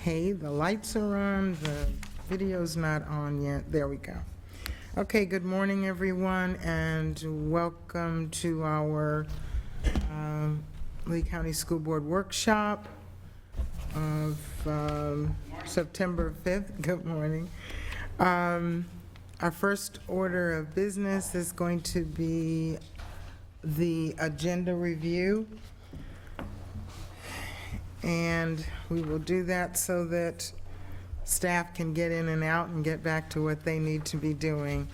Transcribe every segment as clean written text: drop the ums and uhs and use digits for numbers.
Okay, the lights are on, the video's not on yet. There we go. Okay, good morning, everyone, and welcome to our Lee County School Board Workshop of September 5th. Good morning. Our first order of business is going to be the agenda review. And we will do that so that staff can get in and out and get back to what they need to be doing.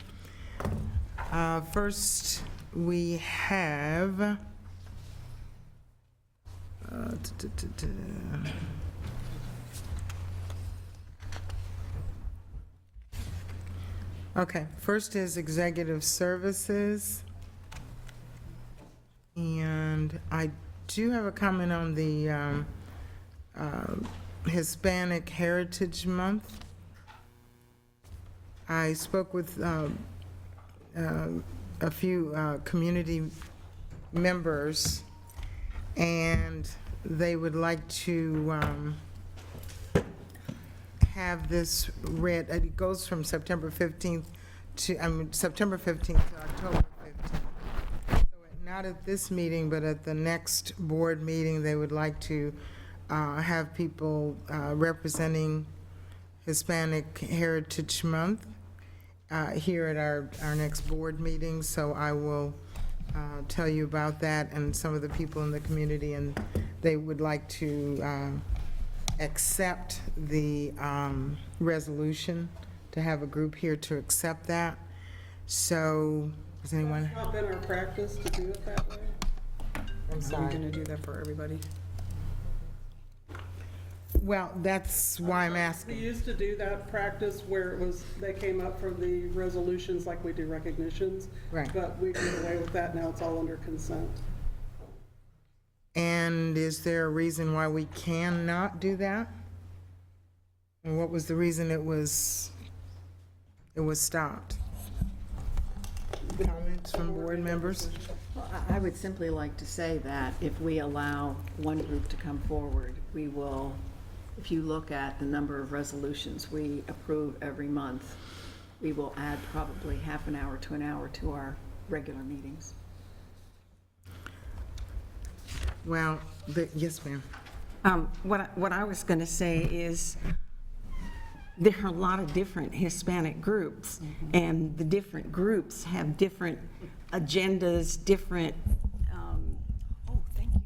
First, we have okay, first is executive services. And I do have a comment on the Hispanic Heritage Month. I spoke with a few community members, and they would like to have this read. It goes from September 15th to September 15th to October 15th. So not at this meeting, but at the next board meeting, they would like to have people representing Hispanic Heritage Month here at our next board meeting. So I will tell you about that and some of the people in the community, and they would like to accept the resolution, to have a group here to accept that. So does anyone? It's not been our practice to do it that way. I'm sorry. Are we going to do that for everybody? Well, that's why I'm asking. We used to do that practice where it was, they came up for the resolutions like we do recognitions. Right. But we did away with that. Now it's all under consent. And is there a reason why we cannot do that? And what was the reason it was stopped? Comments from board members? Well, I would simply like to say that if we allow one group to come forward, we will, if you look at the number of resolutions we approve every month, we will add probably half an hour to an hour to our regular meetings. Well, yes, ma'am. What I was going to say is there are a lot of different Hispanic groups, and the different groups have different agendas, different, oh, thank you.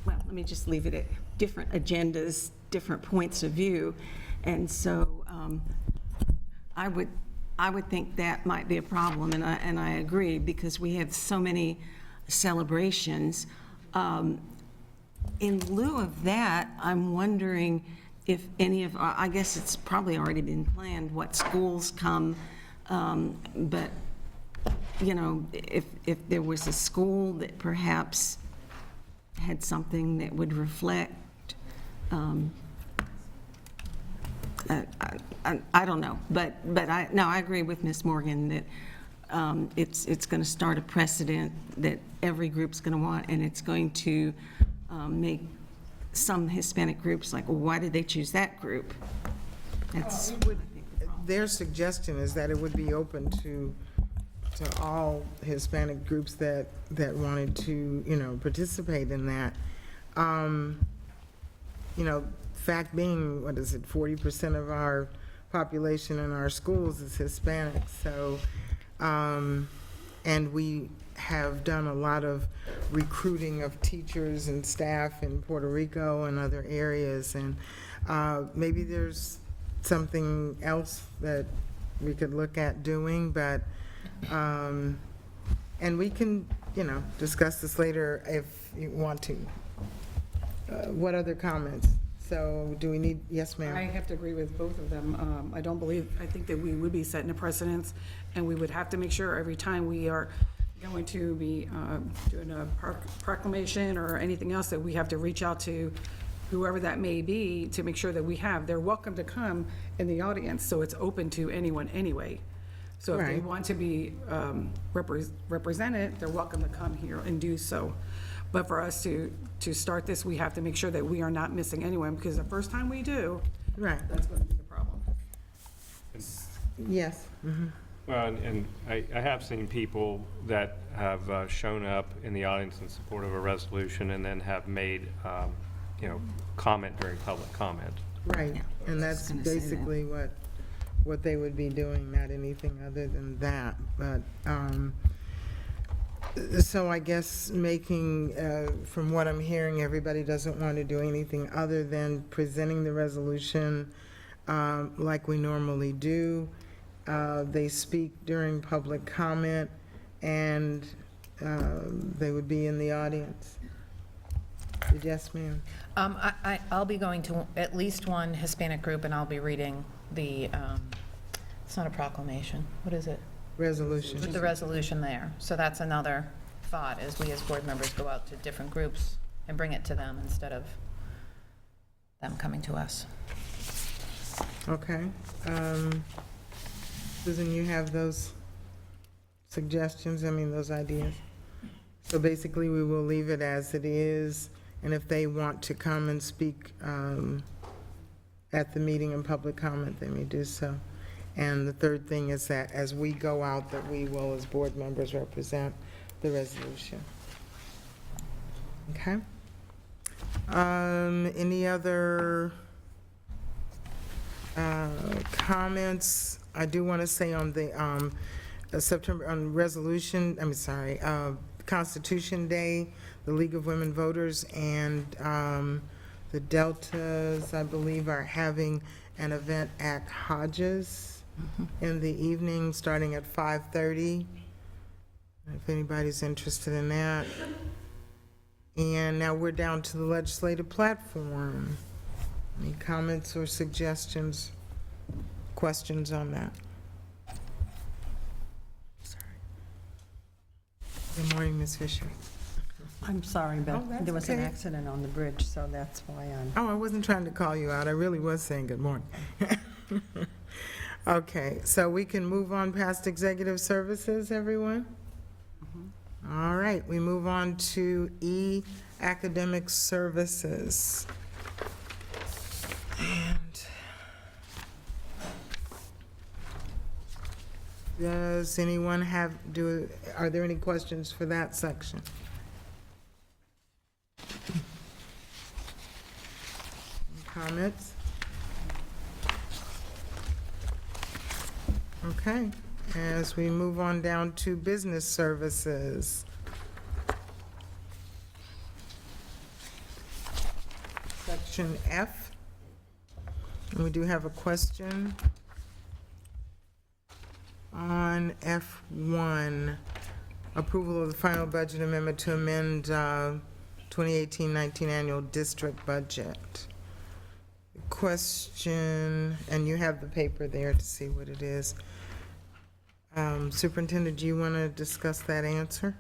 Well, let me just leave it at different agendas, different points of view. And so I would think that might be a problem, and I agree, because we have so many celebrations. In lieu of that, I'm wondering if any of, I guess it's probably already been planned, what schools come, but, you know, if there was a school that perhaps had something that would reflect, I don't know, but I agree with Ms. Morgan that it's going to start a precedent that every group's going to want, and it's going to make some Hispanic groups like, well, why did they choose that group? That's Their suggestion is that it would be open to all Hispanic groups that wanted to, you know, participate in that. You know, fact being, what is it, 40% of our population in our schools is Hispanic. So, and we have done a lot of recruiting of teachers and staff in Puerto Rico and other areas, and maybe there's something else that we could look at doing, but and we can, you know, discuss this later if you want to. What other comments? So do we need, yes, ma'am? I have to agree with both of them. I think that we would be setting a precedence, and we would have to make sure every time we are going to be doing a proclamation or anything else that we have to reach out to whoever that may be to make sure that they're welcome to come in the audience, so it's open to anyone anyway. So if they Right. want to be represented, they're welcome to come here and do so. But for us to start this, we have to make sure that we are not missing anyone, because the first time we do, Right, that's going to be a problem. yes. Well, and I have seen people that have shown up in the audience in support of a resolution and then have made, comment during public comment. Right, and I was that's gonna say that. basically what they would be doing, not anything other than that. But, so I guess making, from what I'm hearing, everybody doesn't want to do anything other than presenting the resolution like we normally do. They speak during public comment, and they would be in the audience. Yes, ma'am. I'll be going to at least one Hispanic group, and I'll be reading the, it's not a proclamation, what is it? Resolution. The resolution there. So that's another thought, as we as board members go out to different groups and bring it to them instead of them coming to us. Okay. Susan, you have those suggestions, those ideas? So basically, we will leave it as it is, and if they want to come and speak at the meeting in public comment, they may do so. And the third thing is that as we go out, that we will, as board members, represent the resolution. Okay? Any other comments? I do want to say on the Constitution Day, the League of Women Voters and the Deltas, I believe, are having an event at Hodges in the evening, starting at 5:30, if anybody's interested in that. And now we're down to the legislative platform. Any comments or suggestions, questions on that? Good morning, Ms. Fisher. I'm sorry, Oh, but that's there was an okay. accident on the bridge, so that's why I'm... Oh, I wasn't trying to call you out. I really was saying good morning. Okay, so we can move on past executive services, everyone? All right, we move on to E, academic services. And does anyone are there any questions for that section? Comments? Okay, as we move on down to business services. Section F. And we do have a question on F1, approval of the final budget amendment to amend 2018-19 annual district budget. Question, and you have the paper there to see what it is. Superintendent, do you want to discuss that answer?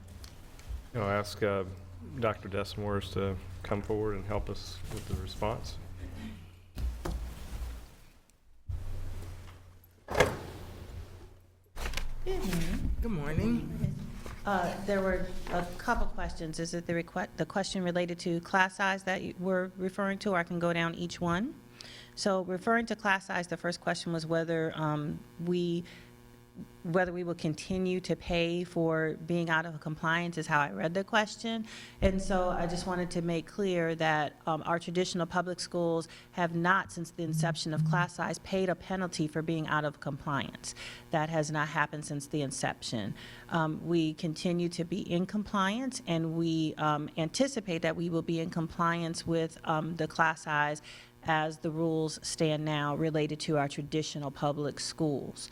I'll ask Dr. Desamores to come forward and help us with the response. Good morning. There were a couple questions. Is it the question related to class size that you were referring to, or I can go down each one? So referring to class size, the first question was whether we will continue to pay for being out of compliance, is how I read the question. And so I just wanted to make clear that our traditional public schools have not, since the inception of class size, paid a penalty for being out of compliance. That has not happened since the inception. We continue to be in compliance, and we anticipate that we will be in compliance with the class size as the rules stand now related to our traditional public schools.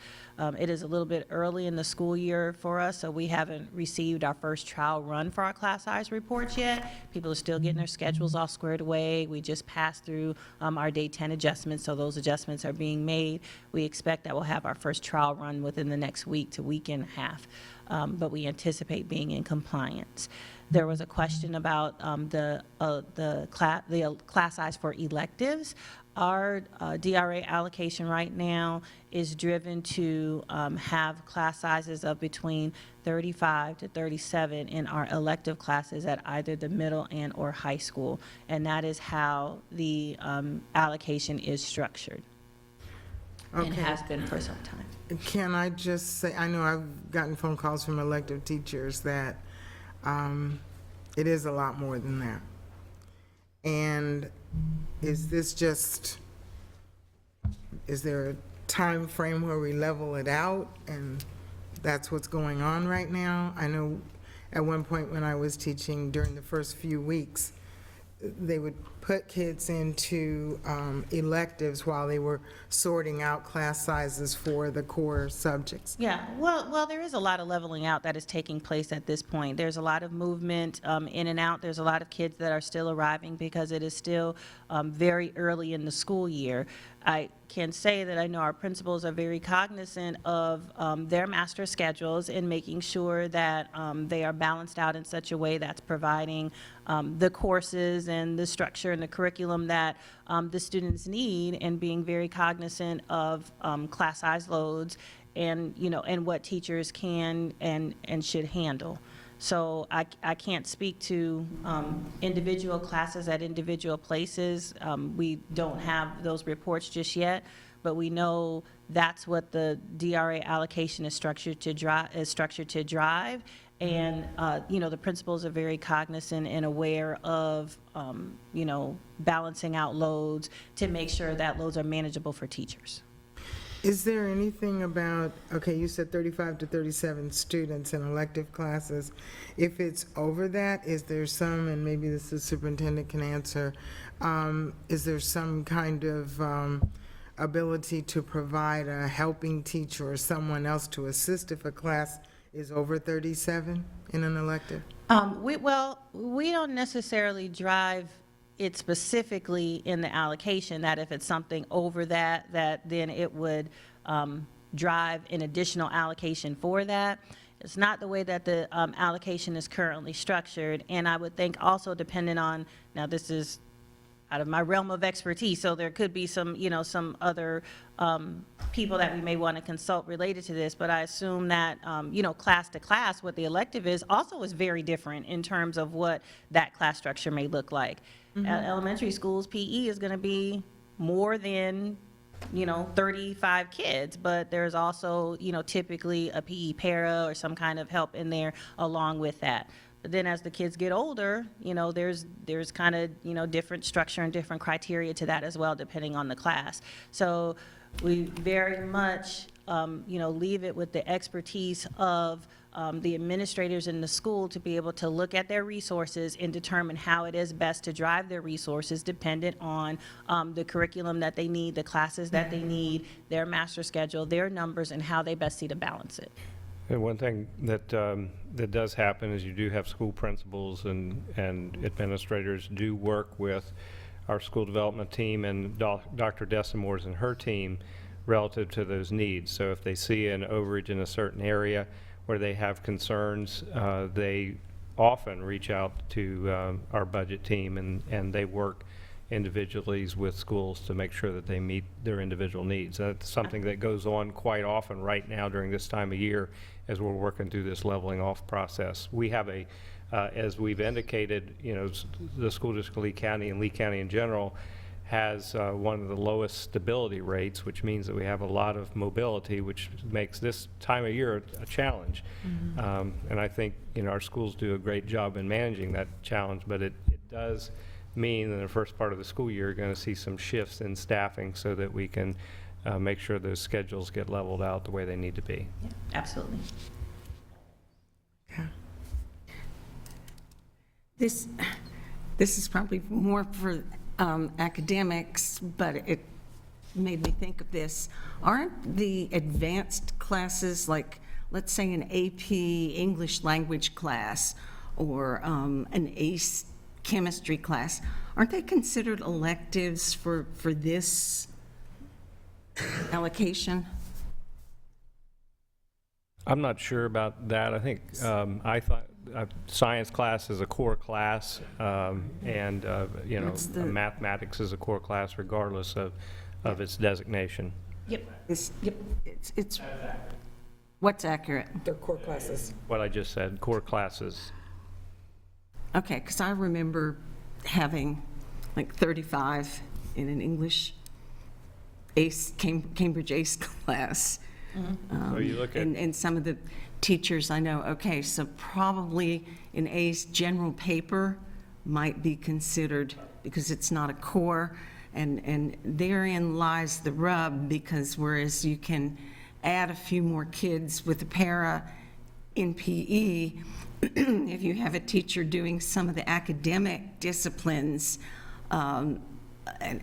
It is a little bit early in the school year for us, so we haven't received our first trial run for our class size reports yet. People are still getting their schedules all squared away. We just passed through our day 10 adjustments, so those adjustments are being made. We expect that we'll have our first trial run within the next week to week and a half, but we anticipate being in compliance. There was a question about the class size for electives. our DRA allocation right now is driven to have class sizes of between 35 to 37 in our elective classes at either the middle and or high school. And that is how the allocation is structured and Okay. has been for some time. Can I just say, I know I've gotten phone calls from elective teachers that it is a lot more than that. And is there a time frame where we level it out and that's what's going on right now? I know at one point when I was teaching during the first few weeks, they would put kids into electives while they were sorting out class sizes for the core subjects. Yeah, well, there is a lot of leveling out that is taking place at this point. There's a lot of movement in and out. There's a lot of kids that are still arriving because it is still very early in the school year. I can say that I know our principals are very cognizant of their master schedules and making sure that they are balanced out in such a way that's providing the courses and the structure and the curriculum that the students need, and being very cognizant of class size loads and, you know, and what teachers can and should handle. So I can't speak to individual classes at individual places. We don't have those reports just yet, but we know that's what the DRA allocation is structured to drive. And, you know, the principals are very cognizant and aware of, you know, balancing out loads to make sure that loads are manageable for teachers. Is there anything about, okay, you said 35 to 37 students in elective classes. If it's over that, is there some, and maybe this the superintendent can answer, is there some kind of ability to provide a helping teacher or someone else to assist if a class is over 37 in an elective? We don't necessarily drive it specifically in the allocation, that if it's something over that then it would drive an additional allocation for that. It's not the way that the allocation is currently structured, and I would think also dependent on, now this is out of my realm of expertise, so there could be some, you know, some other people that we may want to consult related to this, but I assume that, you know, class to class, what the elective is also is very different in terms of what that class structure may look like. At elementary schools, PE is going to be more than, you know, 35 kids, but there's also, you know, typically a PE para or some kind of help in there along with that. But then as the kids get older, you know, there's kind of, you know, different structure and different criteria to that as well, depending on the class. So we very much, you know, leave it with the expertise of the administrators in the school to be able to look at their resources and determine how it is best to drive their resources dependent on the curriculum that they need, the classes that they need, their master schedule, their numbers, and how they best see to balance it. And one thing that that does happen is you do have school principals and administrators do work with our school development team and Dr. Desimores and her team relative to those needs. So if they see an overage in a certain area where they have concerns, they often reach out to our budget team and they work individually with schools to make sure that they meet their individual needs. That's something that goes on quite often right now during this time of year as we're working through this leveling off process. We have a, as we've indicated, you know, the school district of Lee County and Lee County in general has one of the lowest stability rates, which means that we have a lot of mobility, which makes this time of year a challenge. And I think, you know, our schools do a great job in managing that challenge, but it does mean in the first part of the school year, you're going to see some shifts in staffing so that we can make sure those schedules get leveled out the way they need to be. Yeah, absolutely. This is probably more for academics, but it made me think of this. Aren't the advanced classes, like, let's say an AP English language class or an ACE chemistry class, aren't they considered electives for this allocation? I'm not sure about that. I think, I thought science class is a core class, and, mathematics is a core class regardless of its designation. It's, what's accurate? Their core classes. What I just said, core classes. Okay, because I remember having like 35 in an English Cambridge ACE class. So you look at- And some of the teachers I know, okay, so probably an ACE general paper might be considered, because it's not a core, and therein lies the rub, because whereas you can add a few more kids with a para in PE, if you have a teacher doing some of the academic disciplines, and,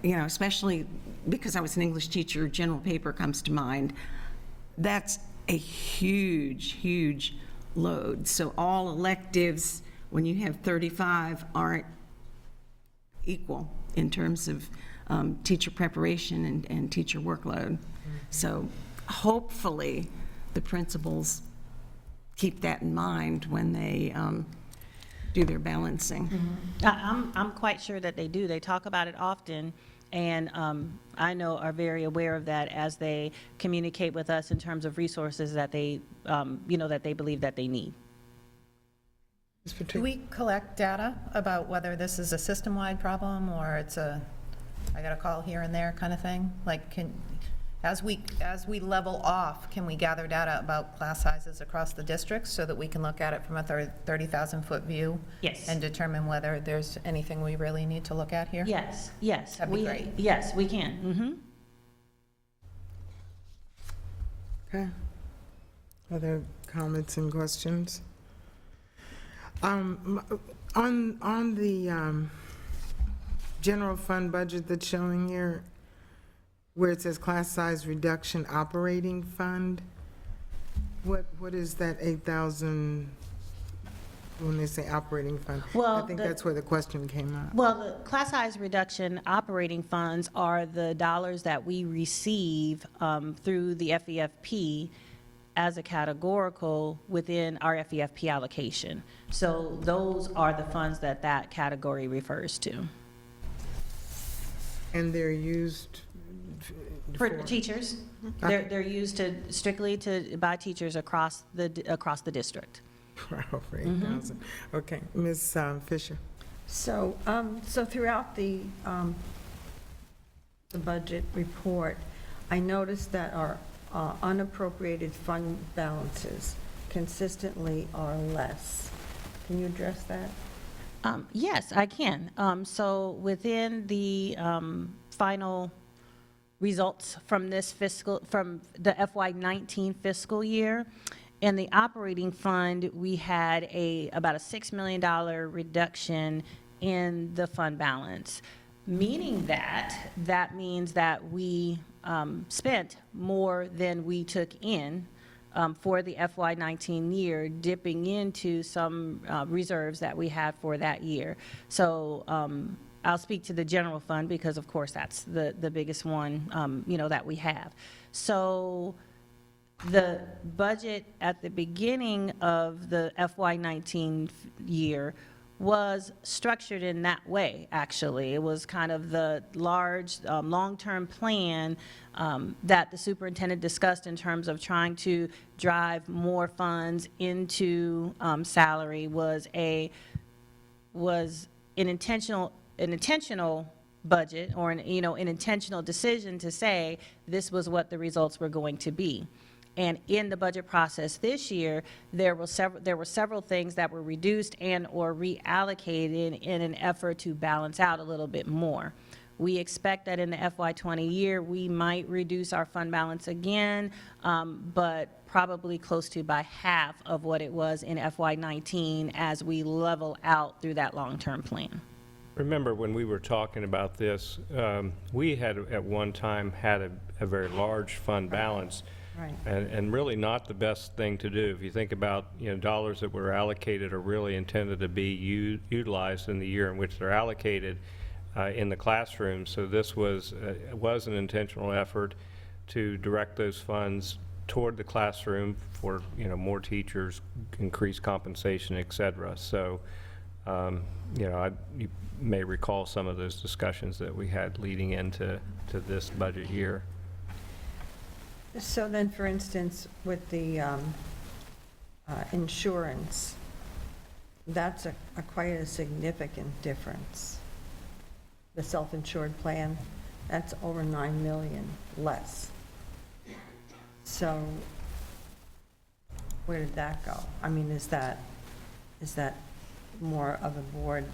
especially because I was an English teacher, general paper comes to mind, that's a huge, huge load. So all electives, when you have 35, aren't equal in terms of teacher preparation and teacher workload. So hopefully, the principals keep that in mind when they do their balancing. I'm quite sure that they do. They talk about it often, and I know are very aware of that as they communicate with us in terms of resources that they, that they believe that they need. Do we collect data about whether this is a system-wide problem or it's a, I got a call here and there kind of thing? Like, as we level off, can we gather data about class sizes across the districts so that we can look at it from a 30,000-foot view? Yes. And determine whether there's anything we really need to look at here? Yes. That'd be great. Yes, we can. Mm-hmm. Okay. Other comments and questions? On the general fund budget that's showing here, where it says class size reduction operating fund, what is that 8,000, when they say operating fund? Well, I think the- that's where the question came up. Well, the class size reduction operating funds are the dollars that we receive through the FEFP as a categorical within our FEFP allocation. So those are the funds that that category refers to. And they're used For teachers, they're used strictly by teachers across the district. for 8,000. Okay, Ms. Fisher. So, so throughout the budget report, I noticed that our unappropriated fund balances consistently are less. Can you address that? Yes, I can. So within the final results from from the FY19 fiscal year, in the operating fund, we had about a $6 million reduction in the fund balance, meaning that means that we spent more than we took in for the FY19 year, dipping into some reserves that we had for that year. So I'll speak to the general fund because, of course, that's the biggest one, that we have. So the budget at the beginning of the FY19 year was structured in that way, actually. It was kind of the large, long-term plan that the superintendent discussed in terms of trying to drive more funds into salary was an intentional budget or an intentional decision to say this was what the results were going to be. And in the budget process this year, there were several things that were reduced and or reallocated in an effort to balance out a little bit more. We expect that in the FY20 year, we might reduce our fund balance again, but probably close to by half of what it was in FY19 as we level out through that long-term plan. Remember when we were talking about this, we had at one time had a very large fund balance. Right. And really not the best thing to do. If you think about, dollars that were allocated are really intended to be utilized in the year in which they're allocated in the classroom. So this was an intentional effort to direct those funds toward the classroom for, more teachers, increased compensation, et cetera. So, you may recall some of those discussions that we had leading into this budget year. So then, for instance, with the insurance, that's quite a significant difference. The self-insured plan, that's over 9 million less. So where did that go? I mean, is that more of a board?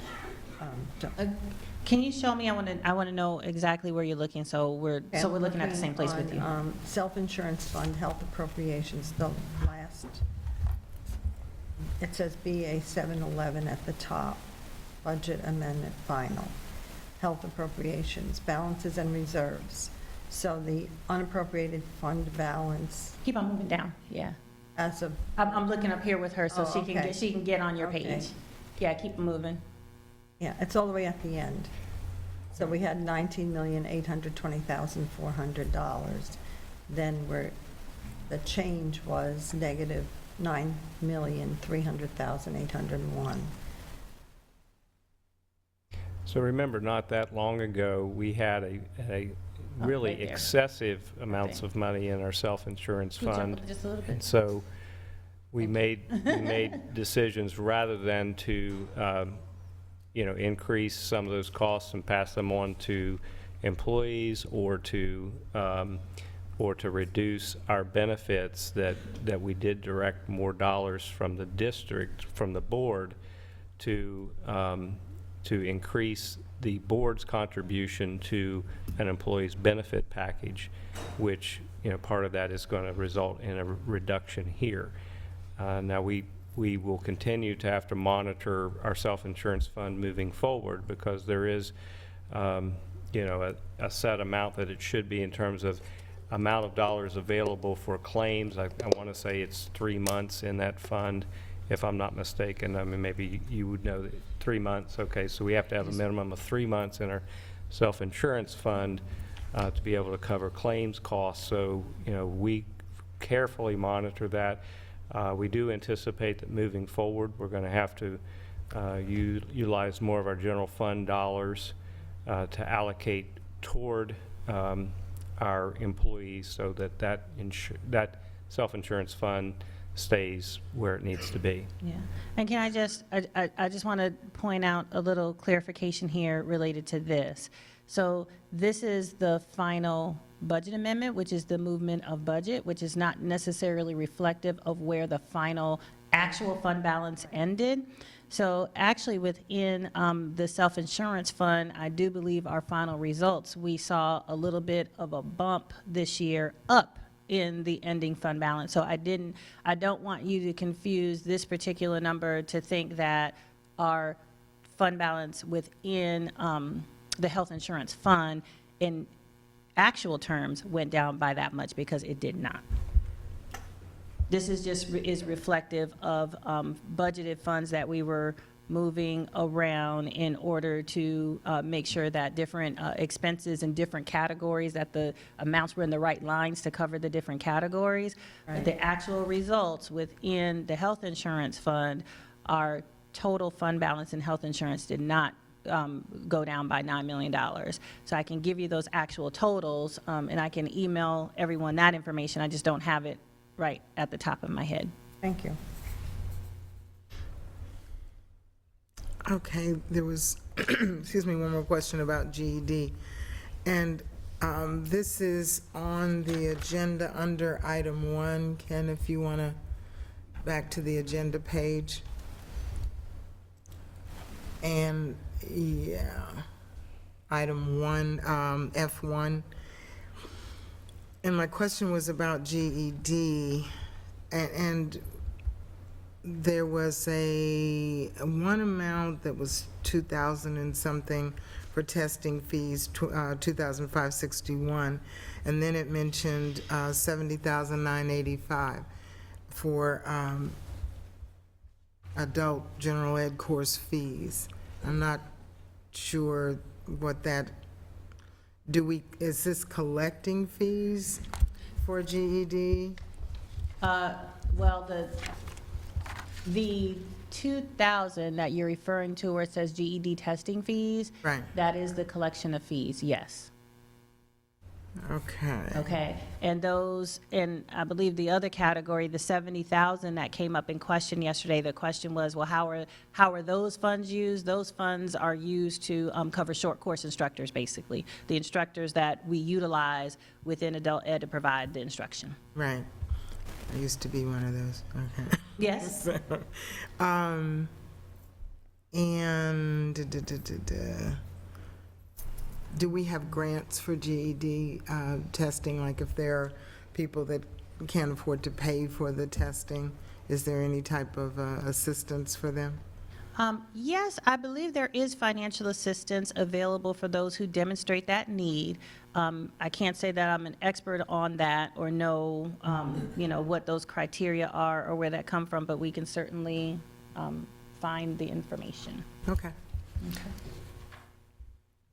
Can you show me? I want to know exactly where you're looking, so we're looking at the same place with you. Self-insurance fund, health appropriations, the last, it says BA 711 at the top, budget amendment final, health appropriations, balances and reserves. So the unappropriated fund balance Keep on moving down, yeah. as of, I'm looking up here with her, so Oh, she can okay. get on your Okay. page. Yeah, keep moving. yeah, it's all the way at the end. So we had $19,820,400. Then the change was negative $9,300,801. So remember, not that long ago, we had a really right there. excessive amounts there. of money in our self-insurance Can you jump fund. up just a little bit? And so we made decisions rather than to, increase some of those costs and pass them on to employees or to reduce our benefits, that we did direct more dollars from the district, from the board, to increase the board's contribution to an employee's benefit package, which, part of that is going to result in a reduction here. Now, we will continue to have to monitor our self-insurance fund moving forward, because there is, a set amount that it should be in terms of amount of dollars available for claims. I want to say it's 3 months in that fund, if I'm not mistaken. I mean, maybe you would know that 3 months. Okay, so we have to have a minimum of 3 months in our self-insurance fund to be able to cover claims costs. So, we carefully monitor that. We do anticipate that moving forward, we're going to have to utilize more of our general fund dollars to allocate toward our employees, so that self-insurance fund stays where it needs to be. Yeah, and can I just want to point out a little clarification here related to this. So this is the final budget amendment, which is the movement of budget, which is not necessarily reflective of where the final actual fund balance ended. So actually, within the self-insurance fund, I do believe our final results, we saw a little bit of a bump this year up in the ending fund balance. So I don't want you to confuse this particular number to think that our fund balance within the health insurance fund in actual terms went down by that much, because it did not. This is just is reflective of budgeted funds that we were moving around in order to make sure that different expenses in different categories, that the amounts were in the right lines to cover the different categories. But the actual results within the health insurance fund, our total fund balance in health insurance did not go down by $9 million. So I can give you those actual totals, and I can email everyone that information. I just don't have it right at the top of my head. Thank you. Okay, there was, excuse me, one more question about GED. And this is on the agenda under item 1. Ken, if you want to, back to the agenda page. And, yeah, item 1, F1. And my question was about GED, and there was one amount that was 2,000 and something for testing fees, 2,561, and then it mentioned 70,985 for adult general ed course fees. I'm not sure what that, is this collecting fees for GED? Well, the 2,000 that you're referring to where it says GED testing fees, Right. that is the collection of fees, yes. Okay. Okay, and those, and I believe the other category, the 70,000 that came up in question yesterday, the question was, well, how are those funds used? Those funds are used to cover short course instructors, basically, the instructors that we utilize within adult ed to provide the instruction. Right. I used to be one of those, okay. Yes? And do we have grants for GED testing? Like if there are people that can't afford to pay for the testing, is there any type of assistance for them? Yes, I believe there is financial assistance available for those who demonstrate that need. I can't say that I'm an expert on that or know, what those criteria are or where that come from, but we can certainly find the information. Okay.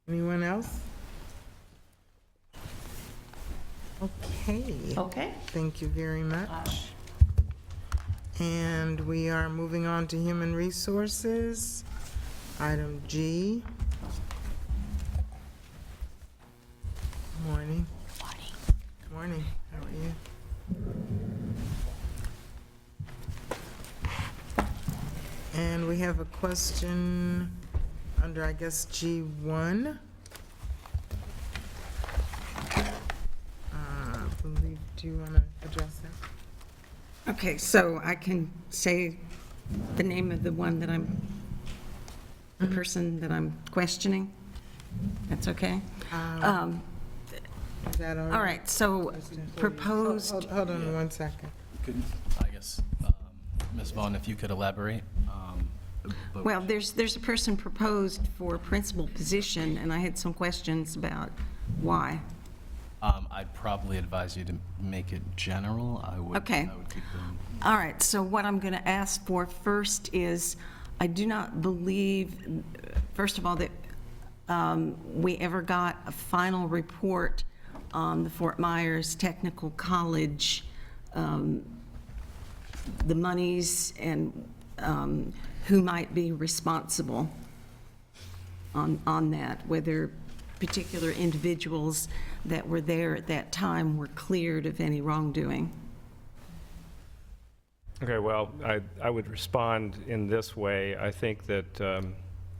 Anyone else? Okay. Okay. Thank you very much. And we are moving on to human resources. Item G. Morning. Morning. How are you? And we have a question under, I guess, G1. I believe, do you want to address that? Okay, so I can say the name of the one that the person that I'm questioning? That's okay? Is that All right, so proposed, Hold on 1 second. Could, I guess, Ms. Vaughn, if you could elaborate. But- well, there's a person proposed for a principal position, and I had some questions about why. I'd probably advise you to make it general. Okay. I would keep them. All right, so what I'm going to ask for first is, I do not believe, first of all, that we ever got a final report on the Fort Myers Technical College, the monies and who might be responsible on that, whether particular individuals that were there at that time were cleared of any wrongdoing. Okay, well, I would respond in this way. I think that,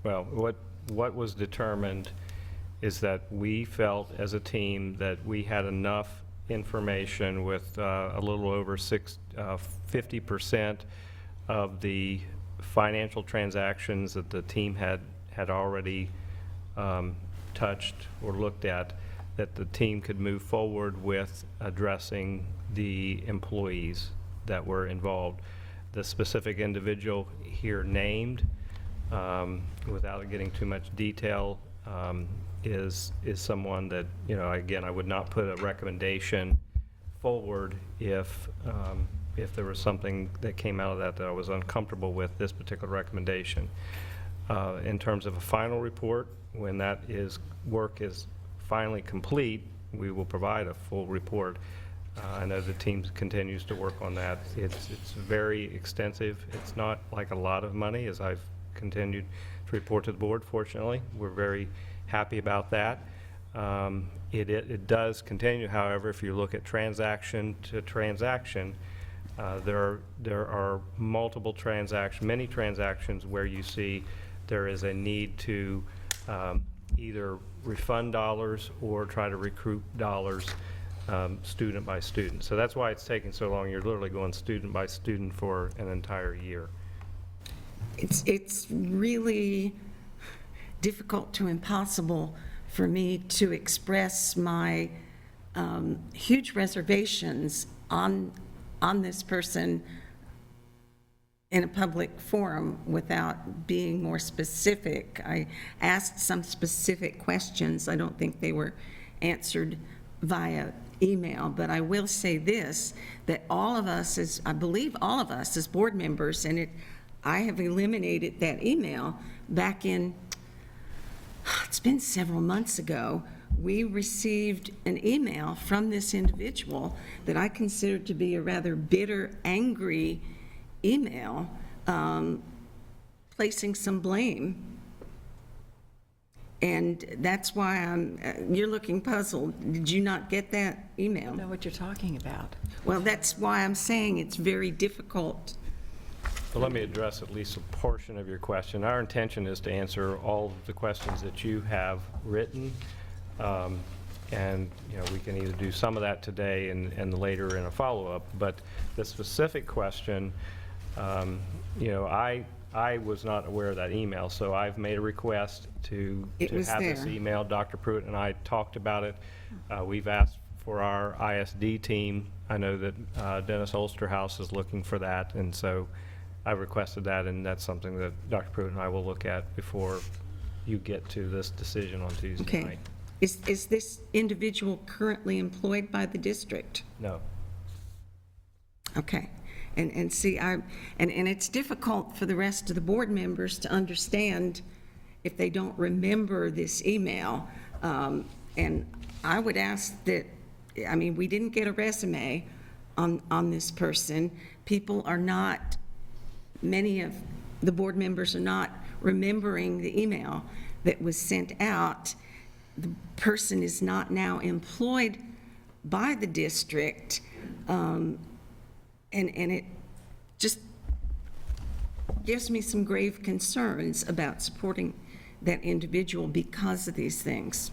what was determined is that we felt as a team that we had enough information with a little over 50% of the financial transactions that the team had already touched or looked at, that the team could move forward with addressing the employees that were involved. The specific individual here named, without getting too much detail, is someone that, again, I would not put a recommendation forward if there was something that came out of that I was uncomfortable with this particular recommendation. In terms of a final report, when that work is finally complete, we will provide a full report. I know the team continues to work on that. It's very extensive. It's not like a lot of money, as I've continued to report to the board, fortunately. We're very happy about that. It does continue, however, if you look at transaction to transaction, there are multiple transactions, many transactions where you see there is a need to either refund dollars or try to recruit dollars student by student. So that's why it's taking so long. You're literally going student by student for an entire year. It's really difficult to impossible for me to express my huge reservations on this person in a public forum without being more specific. I asked some specific questions. I don't think they were answered via email, but I will say this, that all of us, I believe all of us as board members, and I have eliminated that email back in, it's been several months ago, we received an email from this individual that I considered to be a rather bitter, angry email, placing some blame. And that's why you're looking puzzled. Did you not get that I email? don't know what you're talking about. Well, that's why I'm saying it's very difficult. So let me address at least a portion of your question. Our intention is to answer all of the questions that you have written. And, we can either do some of that today and later in a follow-up. But the specific question, I was not aware of that email, so I've made a request to It was have this there. email. Dr. Pruitt and I talked about it. We've asked for our ISD team. I know that Dennis Olsterhouse is looking for that, and so I requested that, and that's something that Dr. Pruitt and I will look at before you get to this decision on Tuesday Okay. night. Is this individual currently employed by the district? No. Okay. And see, and it's difficult for the rest of the board members to understand if they don't remember this email. And I would ask that, we didn't get a resume on this person. People are not, many of the board members are not remembering the email that was sent out. The person is not now employed by the district. And it just gives me some grave concerns about supporting that individual because of these things.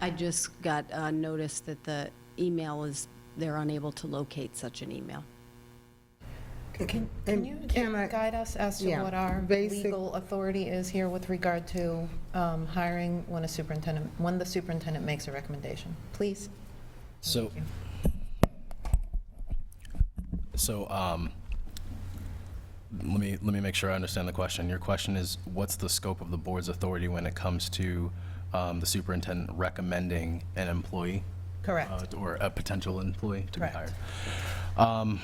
I just got a notice that the email they're unable to locate such an email. Can And you can I- guide us as to Yeah, what our basic- legal authority is here with regard to hiring when the superintendent makes a recommendation? Please? So, let me make sure I understand the question. Your question is, what's the scope of the board's authority when it comes to the superintendent recommending an employee? Correct. Or a potential employee to be Correct. hired?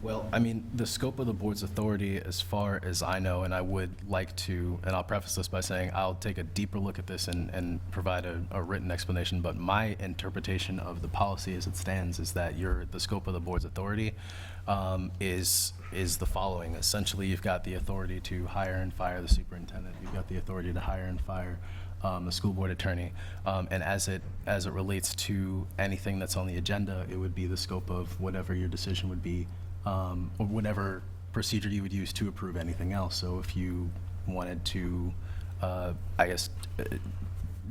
Well, the scope of the board's authority, as far as I know, and I would like to, and I'll preface this by saying I'll take a deeper look at this and provide a written explanation, but my interpretation of the policy as it stands is that the scope of the board's authority is the following. Essentially, you've got the authority to hire and fire the superintendent. You've got the authority to hire and fire the school board attorney. And as it relates to anything that's on the agenda, it would be the scope of whatever your decision would be, or whatever procedure you would use to approve anything else. So if you wanted to,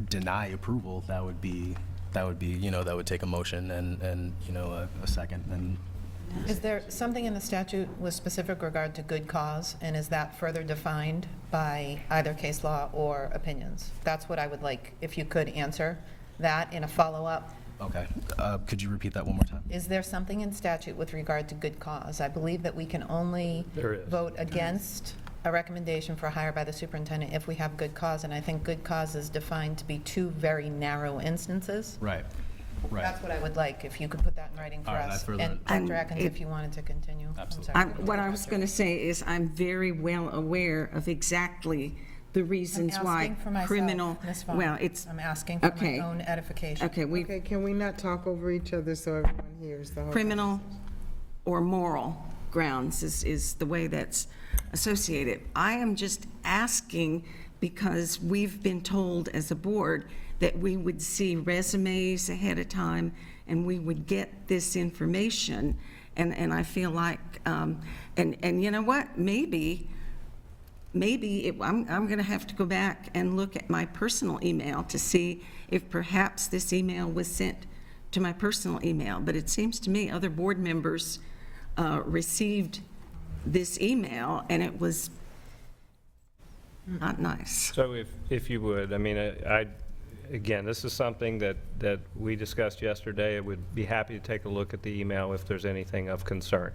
deny approval, that would take a motion and a second, and Is there something in the statute with specific regard to good cause, and is that further defined by either case law or opinions? That's what I would like, if you could answer that in a follow-up. Okay. Could you repeat that one more time? Is there something in statute with regard to good cause? I believe that we can only There is. vote against a recommendation for hire by the superintendent if we have good cause, and I think good cause is defined to be two very narrow instances. Right. That's what I would like, if you could put that in writing for All right, I us. further- And And Dr. Atkins, it- if you wanted to continue. I'm Absolutely. sorry. What I was going to say is I'm very well aware of exactly the reasons I'm why asking for myself, criminal, Ms. Vaughn. well, it's, I'm asking for okay. my own edification. okay, we Okay, can we not talk over each other so everyone hears the whole? criminal or moral grounds is the way that's associated. I am just asking because we've been told as a board that we would see resumes ahead of time and we would get this information. And I feel like, and you know what, maybe I'm going to have to go back and look at my personal email to see if perhaps this email was sent to my personal email. But it seems to me other board members received this email, and it was not nice. So if you would, again, this is something that we discussed yesterday. I would be happy to take a look at the email if there's anything of concern.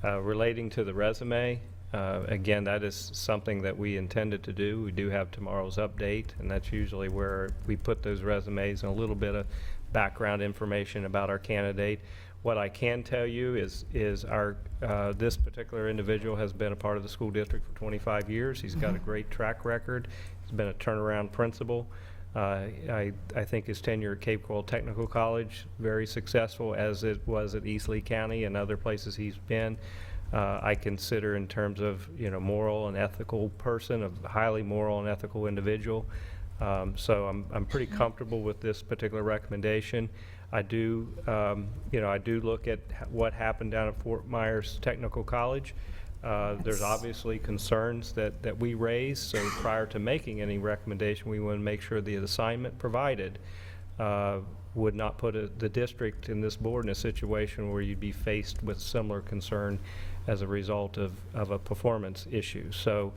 Relating to the resume, again, that is something that we intended to do. We do have tomorrow's update, and that's usually where we put those resumes and a little bit of background information about our candidate. What I can tell you is this particular individual has been a part of the school district for 25 years. He's got a great track record. He's been a turnaround principal. I think his tenure at Cape Coral Technical College, very successful, as it was at East Lee County and other places he's been. I consider in terms of, moral and ethical person, a highly moral and ethical individual. So I'm pretty comfortable with this particular recommendation. I do, I do look at what happened down at Fort Myers Technical College. There's obviously concerns that we raised, so prior to making any recommendation, we want to make sure the assignment provided would not put the district and this board in a situation where you'd be faced with similar concern as a result of a performance issue. So,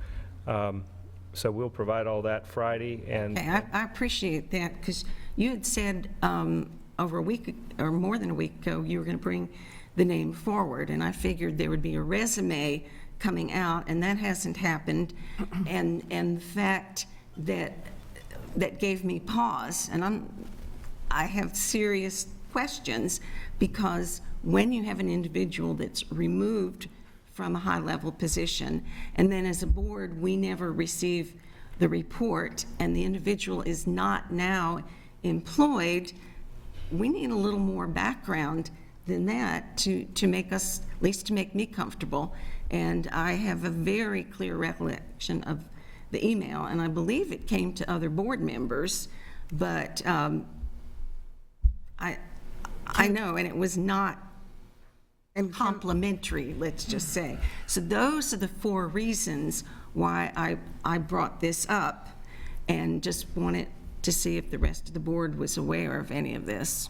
so we'll provide all that Friday, and Okay, I appreciate that, because you had said over a week, or more than a week ago, you were going to bring the name forward, and I figured there would be a resume coming out, and that hasn't happened. And the fact that gave me pause, and I have serious questions, because when you have an individual that's removed from a high-level position, and then as a board, we never receive the report, and the individual is not now employed, we need a little more background than that to make us, at least to make me comfortable. And I have a very clear recollection of the email, and I believe it came to other board members, but I know, and it was not complimentary, let's just say. So those are the 4 reasons why I brought this up, and just wanted to see if the rest of the board was aware of any of this.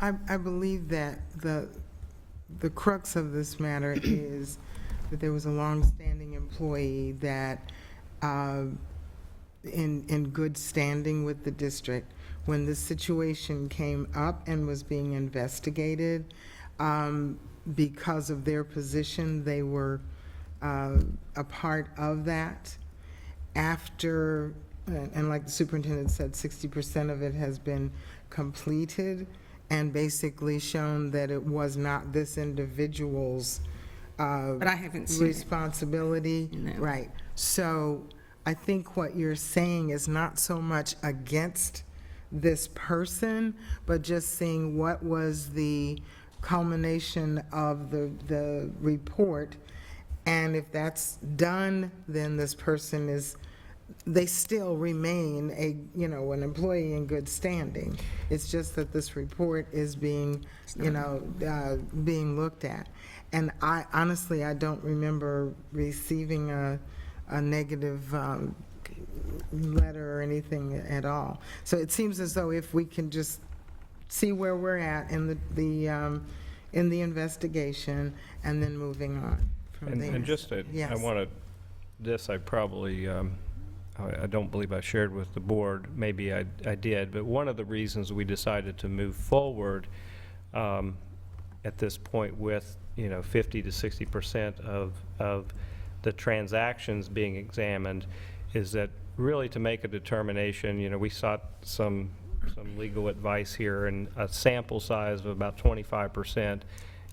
I believe that the crux of this matter is that there was a longstanding employee that, in good standing with the district, when this situation came up and was being investigated, because of their position, they were a part of that. After, and like the superintendent said, 60% of it has been completed, and basically shown that it was not this individual's But I haven't seen it. responsibility. No. Right. So I think what you're saying is not so much against this person, but just seeing what was the culmination of the report. And if that's done, then this person they still remain an employee in good standing. It's just that this report is being, being looked at. And I honestly don't remember receiving a negative letter or anything at all. So it seems as though if we can just see where we're at in the investigation, and then moving on from there. and just Yes. I wanted this, I probably, I don't believe I shared with the board, maybe I did, but one of the reasons we decided to move forward at this point with 50 to 60% of the transactions being examined is that really to make a determination, we sought some legal advice here, and a sample size of about 25%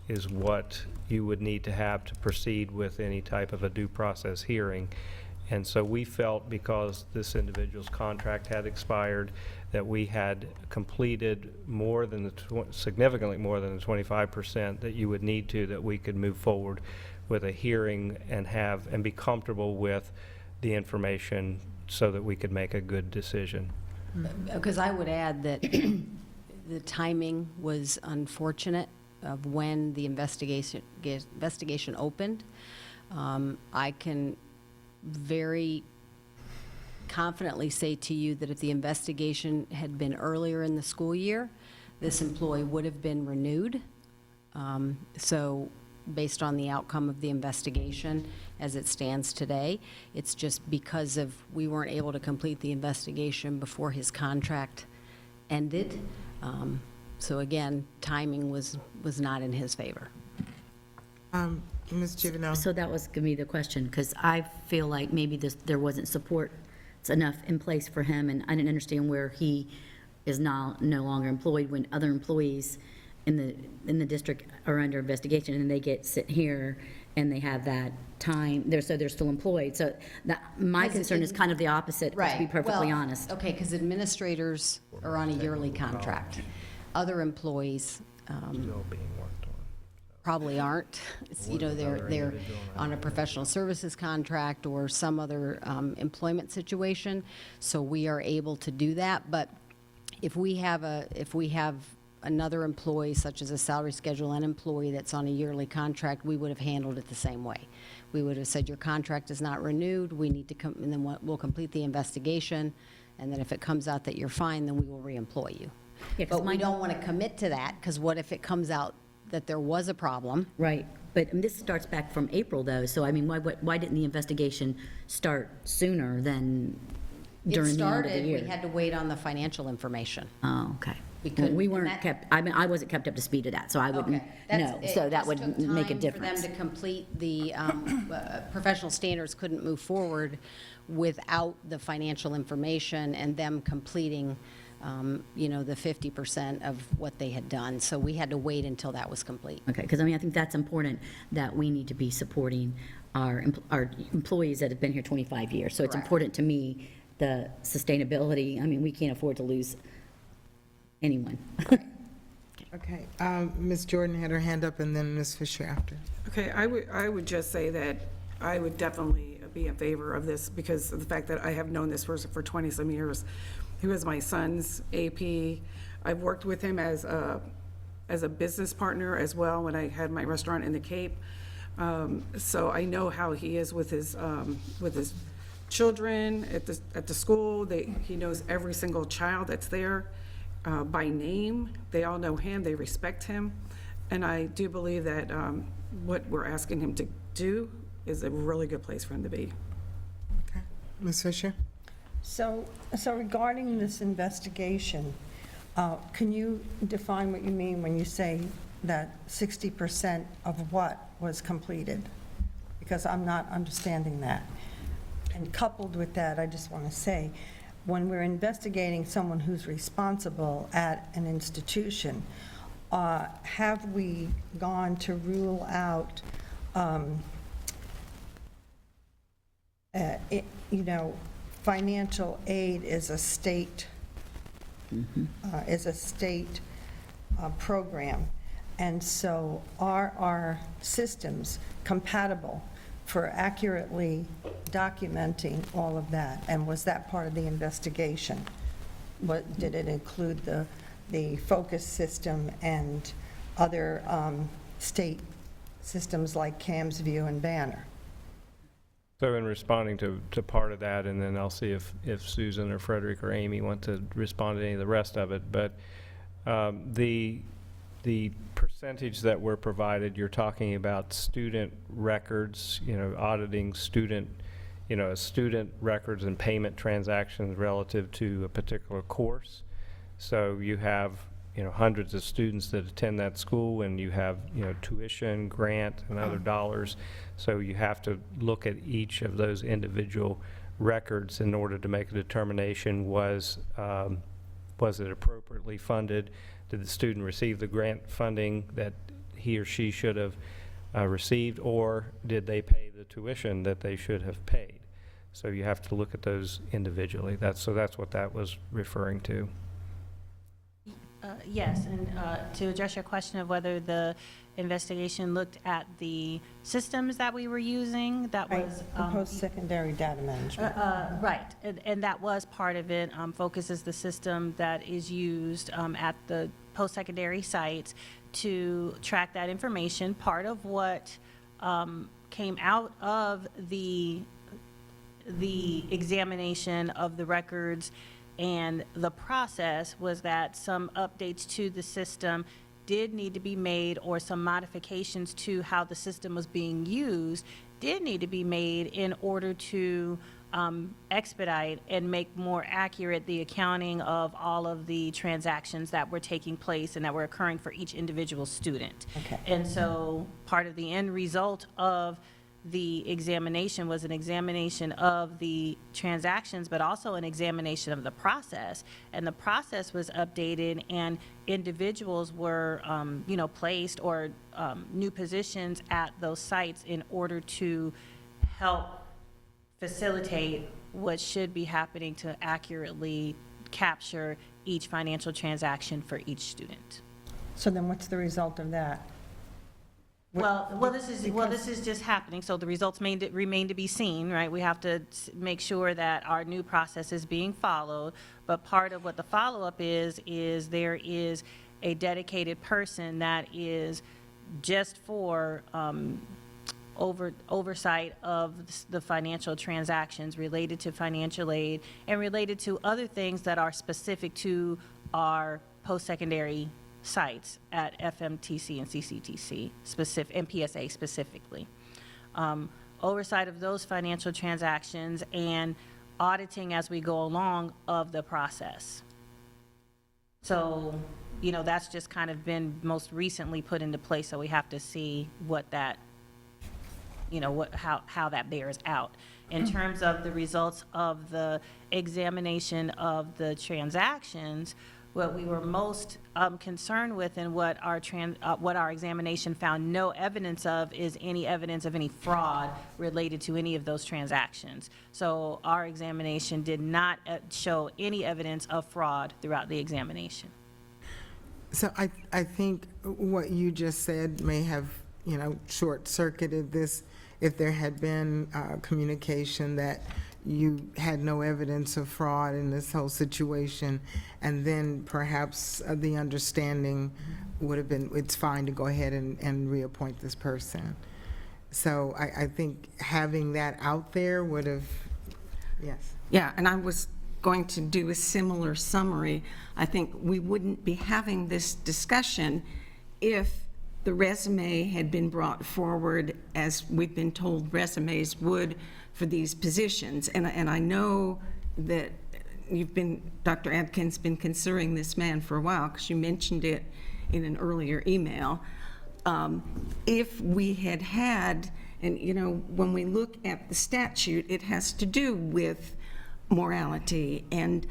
is what you would need to have to proceed with any type of a due process hearing. And so we felt, because this individual's contract had expired, that we had completed more than significantly more than the 25% that you would need to, that we could move forward with a hearing and be comfortable with the information so that we could make a good decision. Because I would add that the timing was unfortunate of when the investigation opened. I can very confidently say to you that if the investigation had been earlier in the school year, this employee would have been renewed. So based on the outcome of the investigation as it stands today, it's just because we weren't able to complete the investigation before his contract ended. So again, timing was not in his favor. Ms. Giovanelli? So that was going to be the question, because I feel like maybe there wasn't support enough in place for him, and I didn't understand where he is now no longer employed when other employees in the district are under investigation, and they get sent here, and they have that time, so they're still employed. So my Because concern is kind of the opposite, to be perfectly Well, honest. Okay, because administrators are on a yearly contract. Other employees probably aren't. It's, you know, they're on a professional services contract or some other employment situation, so we are able to do that. But if we have another employee, such as a salary schedule and employee that's on a yearly contract, we would have handled it the same way. We would have said, your contract is not renewed, we need to come, and then we'll complete the investigation, and then if it comes out that you're fine, then we will reemploy you. Yeah, 'cause But we don't want to commit to that, because what if it comes out that there was a problem? Right, but this starts back from April, though, so I mean, why didn't the investigation start sooner than during the end of the year? We had to wait on the financial information. Oh, okay. We Well, couldn't- we and weren't that- kept, I mean, I wasn't kept up to speed of that, so I wouldn't know. So that would make a difference. For them to complete the professional standards couldn't move forward without the financial information and them completing, you know, the 50% of what they had done. So we had to wait until that was complete. Okay, because I mean, I think that's important, that we need to be supporting our employees that have been here 25 years. So it's Correct. important to me, the sustainability, I mean, we can't afford to lose anyone. Okay, Ms. Jordan had her hand up, and then Ms. Fisher after. Okay, I would just say that I would definitely be in favor of this because of the fact that I have known this person for 20-some years. He was my son's AP. I've worked with him as a business partner as well when I had my restaurant in the Cape. So I know how he is with his children at the school. He knows every single child that's there by name. They all know him, they respect him. And I do believe that what we're asking him to do is a really good place for him to be. Okay, Ms. Fisher? So regarding this investigation, can you define what you mean when you say that 60% of what was completed? Because I'm not understanding that. And coupled with that, I just want to say, when we're investigating someone who's responsible at an institution, have we gone to rule out, you know, financial aid is a state, program. And so are our systems compatible for accurately documenting all of that? And was that part of the investigation? Did it include the focus system and other state systems like CAMSView and Banner? So in responding to part of that, and then I'll see if Susan or Frederick or Amy want to respond to any of the rest of it, but the percentage that were provided, you're talking about student records, you know, auditing student records and payment transactions relative to a particular course. So you have, you know, hundreds of students that attend that school, and you have, you know, tuition, grant, and other dollars. So you have to look at each of those individual records in order to make a determination, was it appropriately funded? Did the student receive the grant funding that he or she should have received, or did they pay the tuition that they should have paid? So you have to look at those individually. That's what that was referring to. Yes, and to address your question of whether the investigation looked at the systems that we were using, that was... Post-secondary data management. Right, and that was part of it. Focus is the system that is used at the post-secondary sites to track that information. Part of what came out of the examination of the records and the process was that some updates to the system did need to be made, or some modifications to how the system was being used did need to be made in order to expedite and make more accurate the accounting of all of the transactions that were taking place and that were occurring for each individual student. Okay. And so part of the end result of the examination was an examination of the transactions, but also an examination of the process. And the process was updated, and individuals were, placed, or new positions at those sites in order to help facilitate what should be happening to accurately capture each financial transaction for each student. So then what's the result of that? This is just happening, so the results remain to be seen, right? We have to make sure that our new process is being followed, but part of what the follow-up is there is a dedicated person that is just for oversight of the financial transactions related to financial aid and related to other things that are specific to our post-secondary sites at FMTC and CCTC, and PSA specifically. Oversight of those financial transactions and auditing as we go along of the process. So, that's just kind of been most recently put into place, so we have to see what that, how that bears out. In terms of the results of the examination of the transactions, what we were most concerned with, and what our examination found no evidence of, is any evidence of any fraud related to any of those transactions. So our examination did not show any evidence of fraud throughout the examination. So I think what you just said may have, short-circuited this, if there had been communication that you had no evidence of fraud in this whole situation, and then perhaps the understanding would have been, it's fine to go ahead and reappoint this person. So I think having that out there would have, yes. Yeah, and I was going to do a similar summary. I think we wouldn't be having this discussion if the resume had been brought forward as we've been told resumes would for these positions. And I know that Dr. Adkins been considering this man for a while, because you mentioned it in an earlier email. If we had, and when we look at the statute, it has to do with morality, and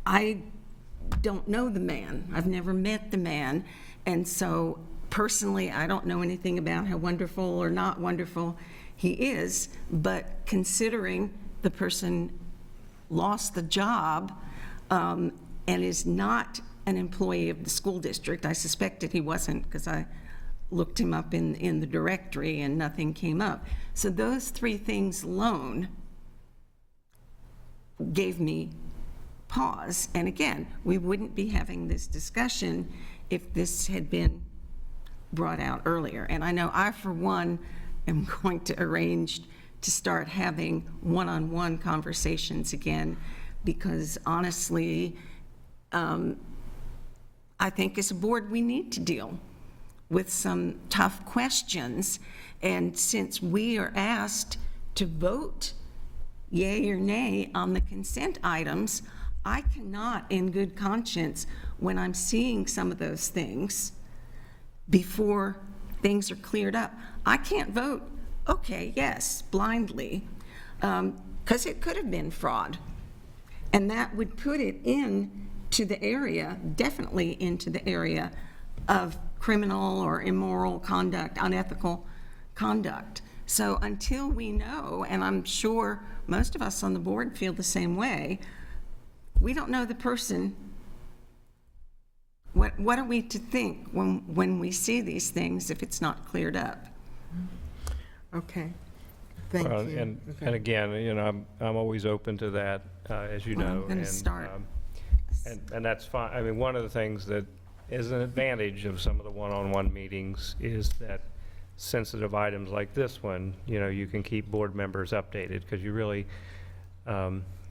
I don't know the man. I've never met the man, and so personally, I don't know anything about how wonderful or not wonderful he is, but considering the person lost the job and is not an employee of the school district, I suspected he wasn't, because I looked him up in the directory and nothing came up. So those three things alone gave me pause. And again, we wouldn't be having this discussion if this had been brought out earlier. And I know I, for one, am going to arrange to start having one-on-one conversations again, because honestly, I think as a board we need to deal with some tough questions. And since we are asked to vote yay or nay on the consent items, I cannot in good conscience, when I'm seeing some of those things, before things are cleared up, I can't vote, okay, yes, blindly, because it could have been fraud. And that would put it into the area, definitely into the area of criminal or immoral conduct, unethical conduct. So until we know, and I'm sure most of us on the board feel the same way, we don't know the person. What are we to think when we see these things if it's not cleared up? Okay, thank Well, you. And Okay. again, I'm always open to that, as you Well, know. I'm going to and, start. And that's fine. I mean, one of the things that is an advantage of some of the one-on-one meetings is that sensitive items like this one, you can keep board members updated, because you really,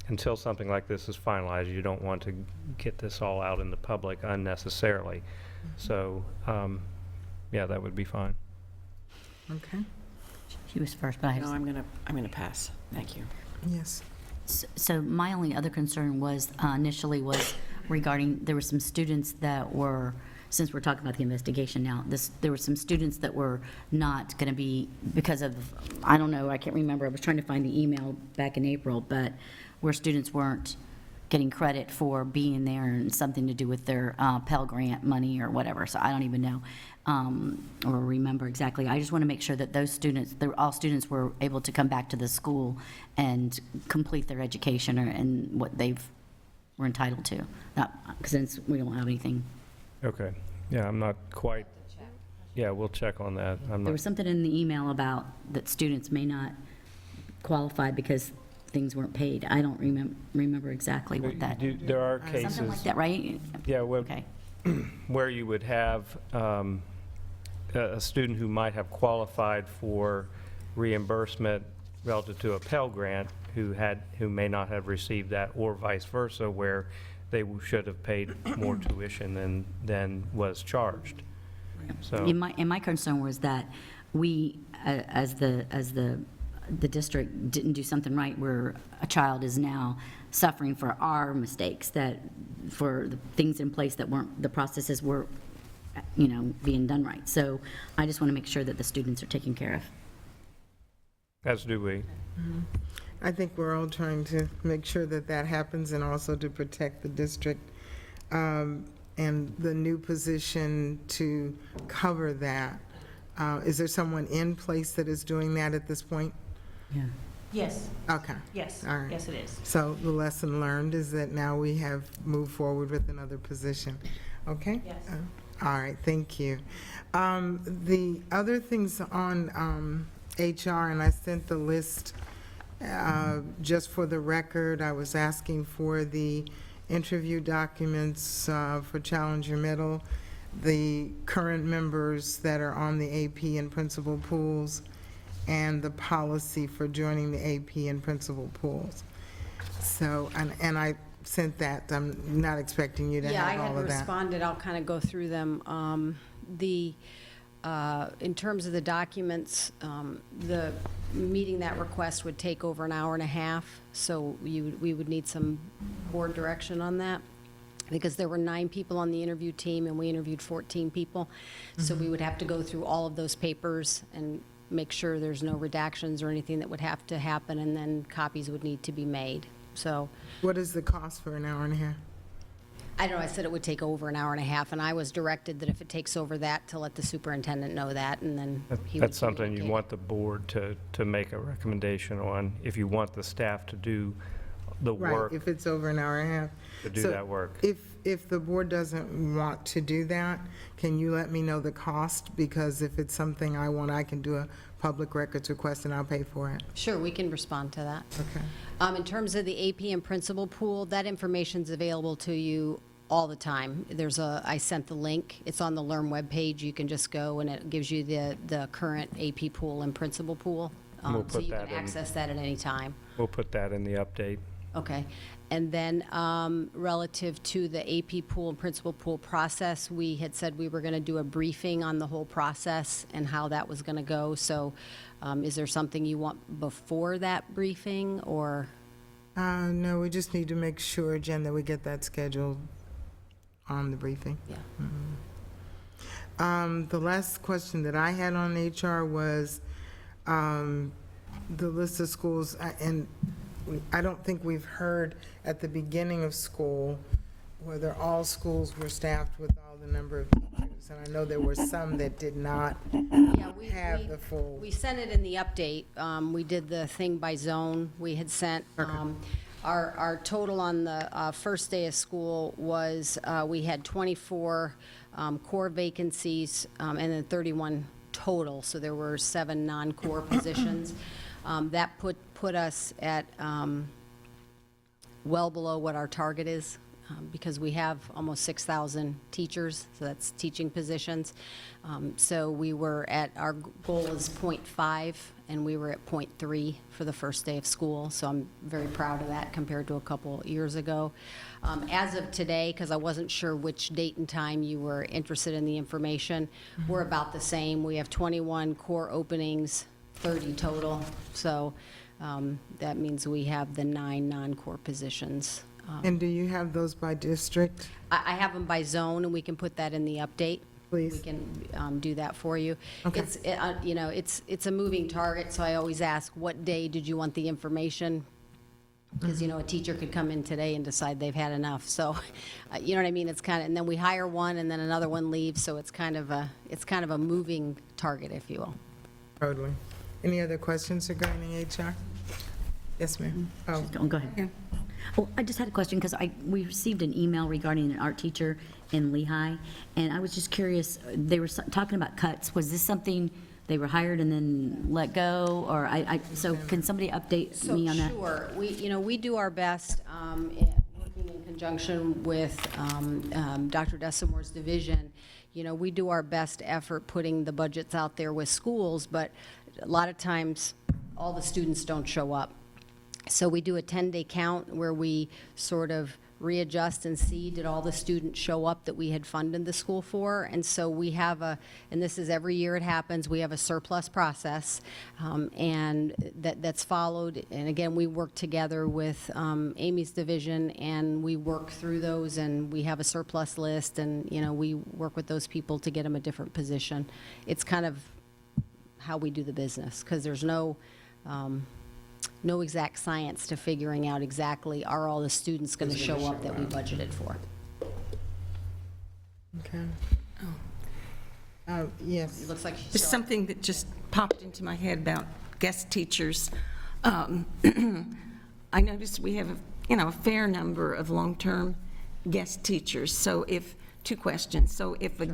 until something like this is finalized, you don't want to get this all out in the public unnecessarily. So, yeah, that would be fine. Okay, She was first, but I No, have, I'm gonna pass. Thank you. yes. so my only other concern was, initially was regarding, there were some students that were since we're talking about the investigation now, there were some students that were not going to be, because of, I don't know, I can't remember, I was trying to find the email back in April, but where students weren't getting credit for being there and something to do with their Pell Grant money or whatever, so I don't even know or remember exactly. I just want to make sure that those students, all students were able to come back to the school and complete their education and what were entitled to, not, since we don't have anything. Okay, yeah, I'm not quite, yeah, we'll check on that. I'm There not, was something in the email about that students may not qualify because things weren't paid. I don't remember exactly what that, there are cases. something like that, right? Yeah, Okay. where you would have a student who might have qualified for reimbursement relative to a Pell Grant who may not have received that, or vice versa, where they should have paid more tuition than was charged. So, And my concern was that we, as the district didn't do something right, where a child is now suffering for our mistakes, that for the things in place that weren't, the processes were, being done right. So I just want to make sure that the students are taken care of. as do we. I think we're all trying to make sure that that happens, and also to protect the district. And the new position to cover that, is there someone in place that is doing that at this point? Yeah. Yes, Okay. yes, All right. yes it is. So the lesson learned is that now we have moved forward with another position. Okay? Yes. All right, thank you. The other things on HR, and I sent the list, just for the record, I was asking for the interview documents for Challenger Middle, the current members that are on the AP and principal pools, and the policy for joining the AP and principal pools. So, and I sent that. I'm not expecting you to Yeah, I have had all of that. responded, I'll kind of go through them. In terms of the documents, the meeting that request would take over an hour and a half, so we would need some board direction on that, because there were 9 people on the interview team, and we interviewed 14 people. So we would have to go through all of those papers and make sure there's no redactions or anything that would have to happen, and then copies would need to be made. So, What is the cost for an hour and a half? I don't know, I said it would take over an hour and a half, and I was directed that if it takes over that, to let the superintendent know that, and then he would That's something you communicate. want the board to make a recommendation on, if you want the staff to do the Right, work, if it's over an hour and a half. to do So that work. If the board doesn't want to do that, can you let me know the cost? Because if it's something I want, I can do a public records request and I'll pay for it. Sure, we can respond to that. Okay. In terms of the AP and principal pool, that information's available to you all the time. I sent the link, it's on the Learn webpage, you can just go and it gives you the current AP pool and principal pool. We'll So put you can that in. access that at any time. We'll put that in the update. Okay. And then relative to the AP pool and principal pool process, we had said we were going to do a briefing on the whole process and how that was going to go. So is there something you want before that briefing, or? No, we just need to make sure, Jen, that we get that scheduled on the briefing. Yeah. The last question that I had on HR was the list of schools, and I don't think we've heard at the beginning of school whether all schools were staffed with all the number of teachers. And I know there were some that did not have the full. We sent it in the update. We did the thing by zone. We had sent, our total on the first day of school was, we had 24 core vacancies, and then 31 total, so there were 7 non-core positions. That put us at well below what our target is, because we have almost 6,000 teachers, so that's teaching positions. So we were at, our goal is 0.5, and we were at 0.3 for the first day of school, so I'm very proud of that compared to a couple years ago. As of today, because I wasn't sure which date and time you were interested in the information, we're about the same. We have 21 core openings, 30 total, so that means we have the 9 non-core positions And do you have those by district? I have them by zone, and we can put that in the update. Please. We can do that for you. Okay. It's a moving target, so I always ask, what day did you want the information? Because, a teacher could come in today and decide they've had enough. So, you know what I mean? It's kind of, and then we hire one, and then another one leaves, so it's kind of a moving target, if you will. Totally. Any other questions regarding HR? Yes, ma'am. Oh, Go ahead. Oh, I just had a question, because we received an email regarding an art teacher in Lehigh, and I was just curious, they were talking about cuts. Was this something they were hired and then let go, or so can somebody update me on that? So, sure. We do our best, working in conjunction with Dr. Desamore's division. We do our best effort putting the budgets out there with schools, but a lot of times, all the students don't show up. So we do a 10-day count where we sort of readjust and see, did all the students show up that we had funded the school for? And so we have and this is every year it happens, we have a surplus process, and that's followed. And again, we work together with Amy's division, and we work through those, and we have a surplus list, and, we work with those people to get them a different position. It's kind of how we do the business, because there's no exact science to figuring out exactly, are all the students going to show up that we budgeted for? okay. Yes. It looks like she's There's still- something that just popped into my head about guest teachers. I noticed we have, a fair number of long-term guest teachers. So two questions. So if a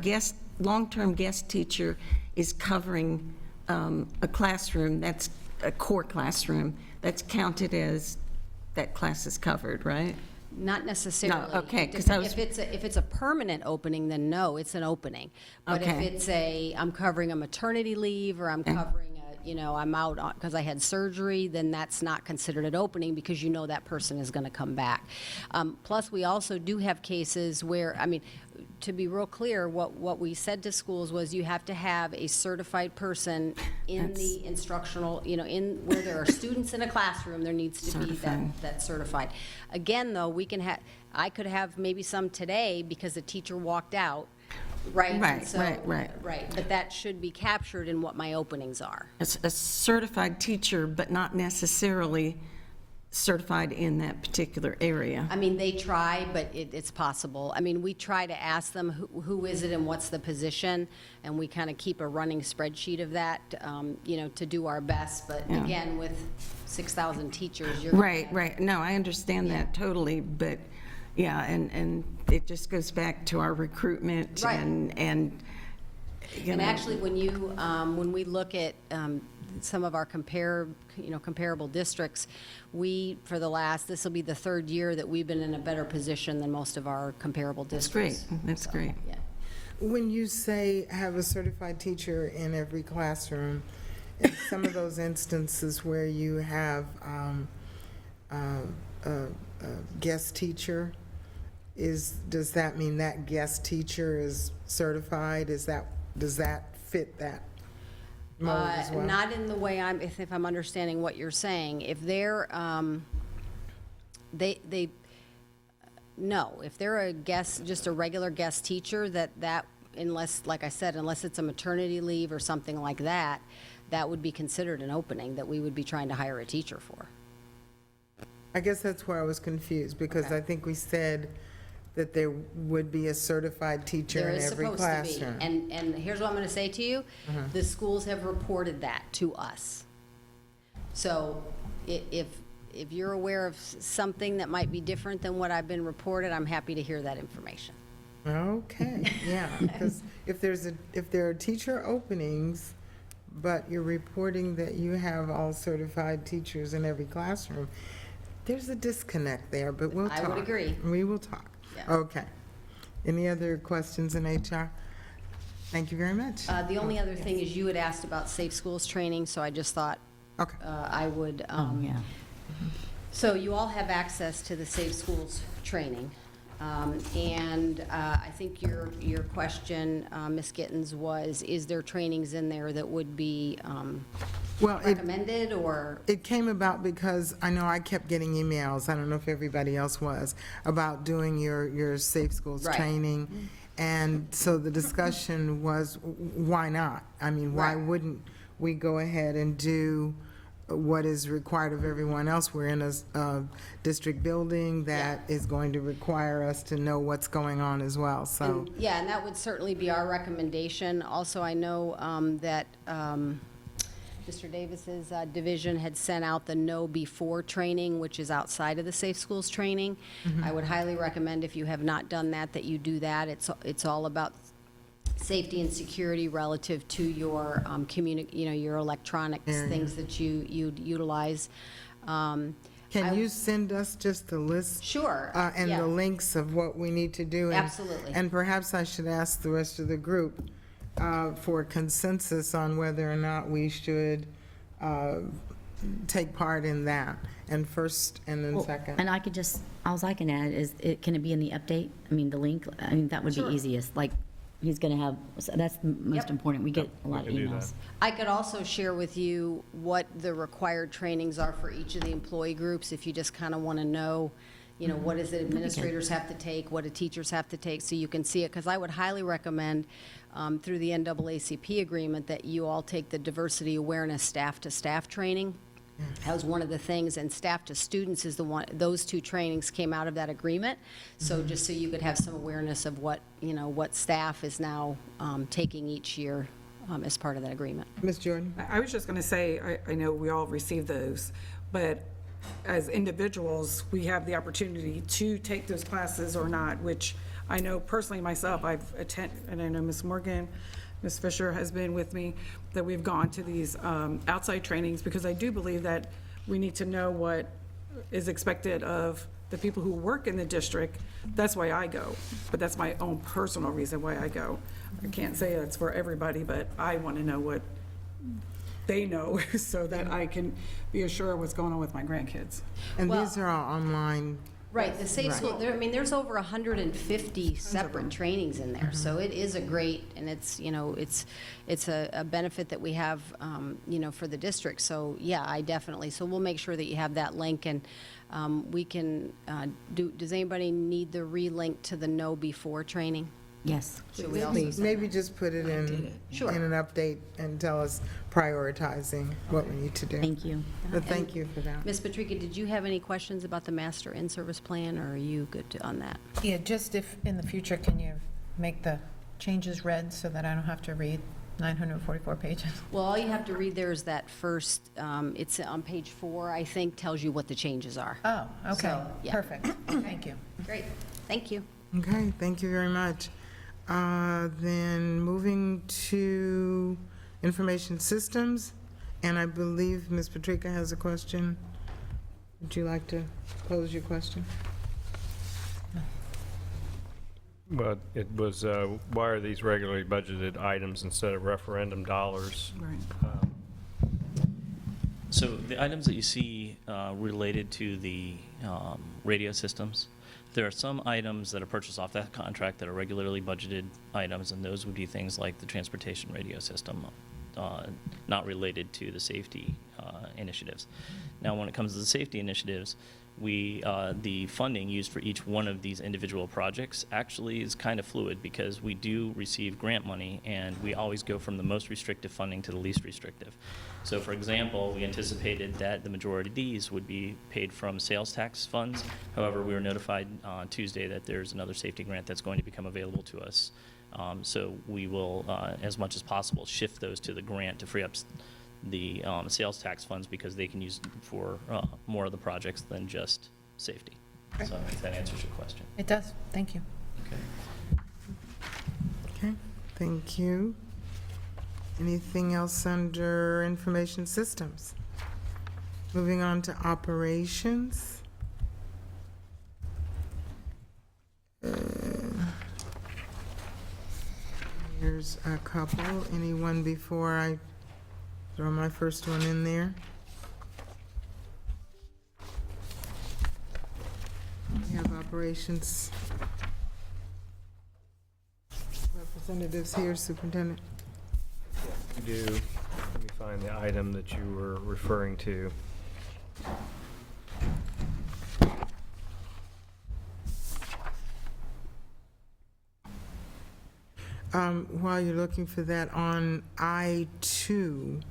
long-term guest teacher is covering a classroom, that's a core classroom, that's counted as that class is covered, right? Not necessarily. No, okay, 'cause I was- If it's a permanent opening, then no, it's an opening. But if Okay. it's I'm covering a maternity leave, or I'm covering I'm out because I had surgery, then that's not considered an opening, because that person is going to come back. Plus, we also do have cases where, to be real clear, what we said to schools was, you have to have a certified person in the instructional, in where there are students in a classroom, there needs to be Certified. that certified. Again, though, I could have maybe some today because the teacher walked out, right? And Right, so- right. Right, but that should be captured in what my openings are. A certified teacher, but not necessarily certified in that particular area. They try, but it's possible. We try to ask them, who is it and what's the position, and we kind of keep a running spreadsheet of that, to do our best. But Yeah. again, with 6,000 teachers, you're. Right. No, I understand that totally, but, yeah, and it just goes back to our recruitment Right. and And actually, when we look at some of our comparable districts, this will be the third year that we've been in a better position than most of our comparable districts. That's So, great. yeah. When you say have a certified teacher in every classroom, in some of those instances where you have a guest teacher, does that mean that guest teacher is certified? Does that fit that mold as well? Not in the way if I'm understanding what you're saying. If they're, no, if they're a guest, just a regular guest teacher, that, unless, like I said, unless it's a maternity leave or something like that, that would be considered an opening that we would be trying to hire a teacher for. I guess that's where I was confused, because Okay. I think we said that there would be a certified teacher There in is every supposed to classroom. be. And here's what I'm going to say to you. The schools have reported that to us. So if you're aware of something that might be different than what I've been reported, I'm happy to hear that information. Okay, yeah, because if there are teacher openings, but you're reporting that you have all certified teachers in every classroom, there's a disconnect there, but we'll talk. I would agree. We will talk. Yeah. Okay. Any other questions in HR? Thank you very much. The only other thing is you had asked about Safe Schools training, so I just thought Okay. I would. Yeah. So you all have access to the Safe Schools training. And I think your question, Ms. Gittens, was, is there trainings in there that would be Well, recommended, or? it came about because I know I kept getting emails, I don't know if everybody else was, about doing your Safe Schools Right. training. And so the discussion was, why not? I mean, why Right. wouldn't we go ahead and do what is required of everyone else? We're in a district building that is going to require us to know what's going on as well, so. And- Yeah, and that would certainly be our recommendation. Also, I know that Mr. Davis's division had sent out the Know Before training, which is outside of the Safe Schools training. I would highly recommend, if you have not done that, that you do that. It's all about safety and security relative to your your electronics, things that you utilize. Can you send us just the list? Sure, And yeah. the links of what we need to do? Absolutely. And perhaps I should ask the rest of the group for consensus on whether or not we should take part in that, and first and then second. And I could just, all I can add is, can it be in the update? I mean, the link, I mean, that would be Sure. easiest, like, he's gonna have, so that's the most Yep. important, we get a lot of can do that. emails. I could also share with you what the required trainings are for each of the employee groups, if you just kind of want to know, what is it administrators have to take, what do teachers have to take, so you can see it. Because I would highly recommend, through the NAACP agreement, that you all take the diversity awareness staff-to-staff training. That was one of the things, and staff to students is the one, those two trainings came out of that agreement. So just so you could have some awareness of what, what staff is now taking each year as part of that agreement. Ms. Jordan? I was just going to say, I know we all receive those, but as individuals, we have the opportunity to take those classes or not, which I know personally myself, I've attended, and I know Ms. Morgan, Ms. Fisher has been with me, that we've gone to these outside trainings, because I do believe that we need to know what is expected of the people who work in the district. That's why I go, but that's my own personal reason why I go. I can't say it's for everybody, but I want to know what they know so that I can be assured what's going on with my grandkids. And Well- these are all online. Right, the Safe School, there's over 150 separate trainings in there, so it is a great, and it's a benefit that we have, for the district. So, yeah, I definitely, so we'll make sure that you have that link, and we can, does anybody need the re-link to the Know Before training? Yes. Should we also send Maybe just put it in Sure. an update and tell us prioritizing what we need to do. Thank you. But thank you for that. Ms. Patrica, did you have any questions about the master in-service plan, or are you good on that? Yeah, just if, in the future, can you make the changes red so that I don't have to read 944 pages? Well, all you have to read there is that first, it's on page 4, I think, tells you what the changes are. Oh, okay, So, yeah. perfect, thank you. Great, thank you. Okay, thank you very much. Then moving to information systems, and I believe Ms. Patrica has a question. Would you like to pose your question? But it was, why are these regularly budgeted items instead of referendum dollars? Right. So the items that you see related to the radio systems, there are some items that are purchased off that contract that are regularly budgeted items, and those would be things like the transportation radio system, not related to the safety initiatives. Now, when it comes to the safety initiatives, the funding used for each one of these individual projects actually is kind of fluid, because we do receive grant money, and we always go from the most restrictive funding to the least restrictive. So, for example, we anticipated that the majority of these would be paid from sales tax funds. However, we were notified on Tuesday that there's another safety grant that's going to become available to us. So we will, as much as possible, shift those to the grant to free up the sales tax funds, because they can use it for more of the projects than just safety. So if that answers your question. It does, thank you. Okay. Okay, thank you. Anything else under information systems? Moving on to operations. Here's a couple. Anyone before I throw my first one in there? We have operations representatives here, Superintendent? You do. Let me find the item that you were referring to. While you're looking for that, on I-2,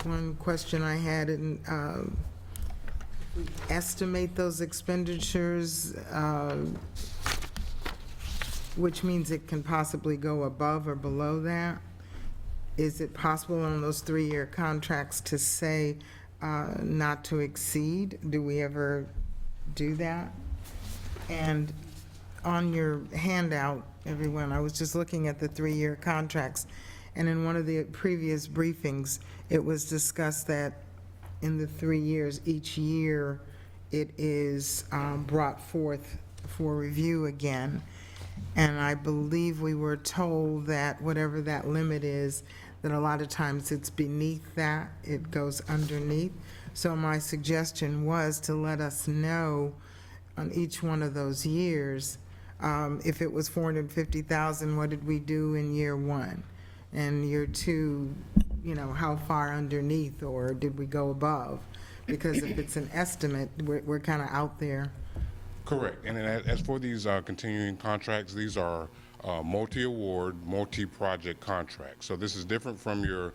one question I had, we estimate those expenditures, which means it can possibly go above or below that. Is it possible on those 3-year contracts to say not to exceed? Do we ever do that? And on your handout, everyone, I was just looking at the 3-year contracts, and in one of the previous briefings, it was discussed that in the 3 years, each year, it is brought forth for review again. And I believe we were told that whatever that limit is, that a lot of times it's beneath that, it goes underneath. So my suggestion was to let us know on each one of those years, if it was 450,000, what did we do in year 1? And year 2, you know, how far underneath, or did we go above? Because if it's an estimate, we're kind of out there. Correct. And then as for these continuing contracts, these are multi-award, multi-project contracts. So this is different from your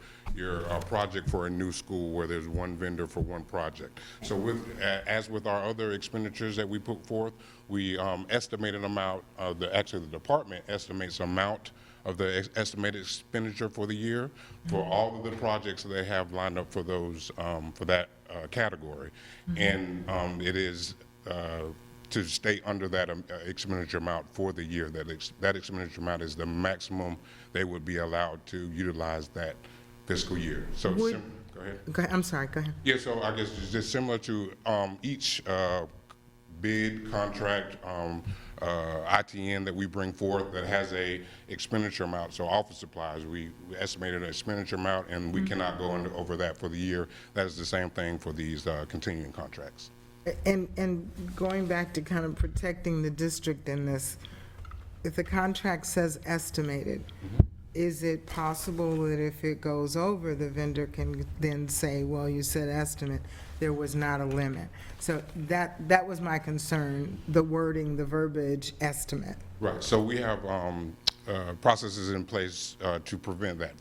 project for a new school where there's one vendor for one project. So as with our other expenditures that we put forth, we estimate an amount of actually the department estimates amount of the estimated expenditure for the year for all of the projects that they have lined up for those for that category. And it is to stay under that expenditure amount for the year. That expenditure amount is the maximum they would be allowed to utilize that fiscal year. So, go ahead. I'm sorry, go ahead. Yeah, so I guess it's just similar to each bid, contract, ITN that we bring forth that has a expenditure amount. So office supplies, we estimated an expenditure amount, and we cannot go over that for the year. That is the same thing for these continuing contracts. And going back to kind of protecting the district in this, if the contract says estimated, is it possible that if it goes over, the vendor can then say, well, you said estimate, there was not a limit? So that was my concern, the wording, the verbiage, estimate. Right, so we have processes in place to prevent that.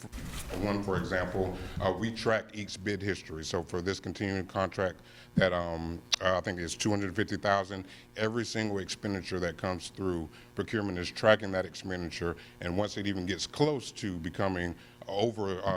One, for example, we track each bid history. So for this continuing contract that I think is $250,000, every single expenditure that comes through procurement is tracking that expenditure, and once it even gets close to becoming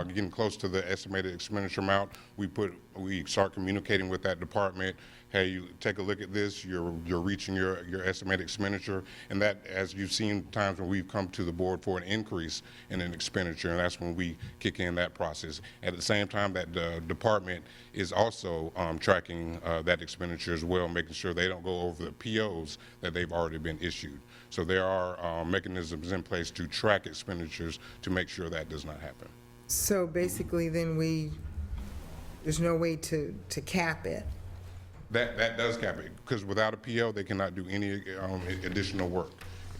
getting close to the estimated expenditure amount, we start communicating with that department. Hey, you take a look at this, you're reaching your estimated expenditure, and that, as you've seen times when we've come to the board for an increase in an expenditure, and that's when we kick in that process. At the same time, that department is also tracking that expenditure as well, making sure they don't go over the POs that they've already been issued. So there are mechanisms in place to track expenditures to make sure that does not happen. So basically then there's no way to cap it. That does cap it, because without a PO, they cannot do any additional work.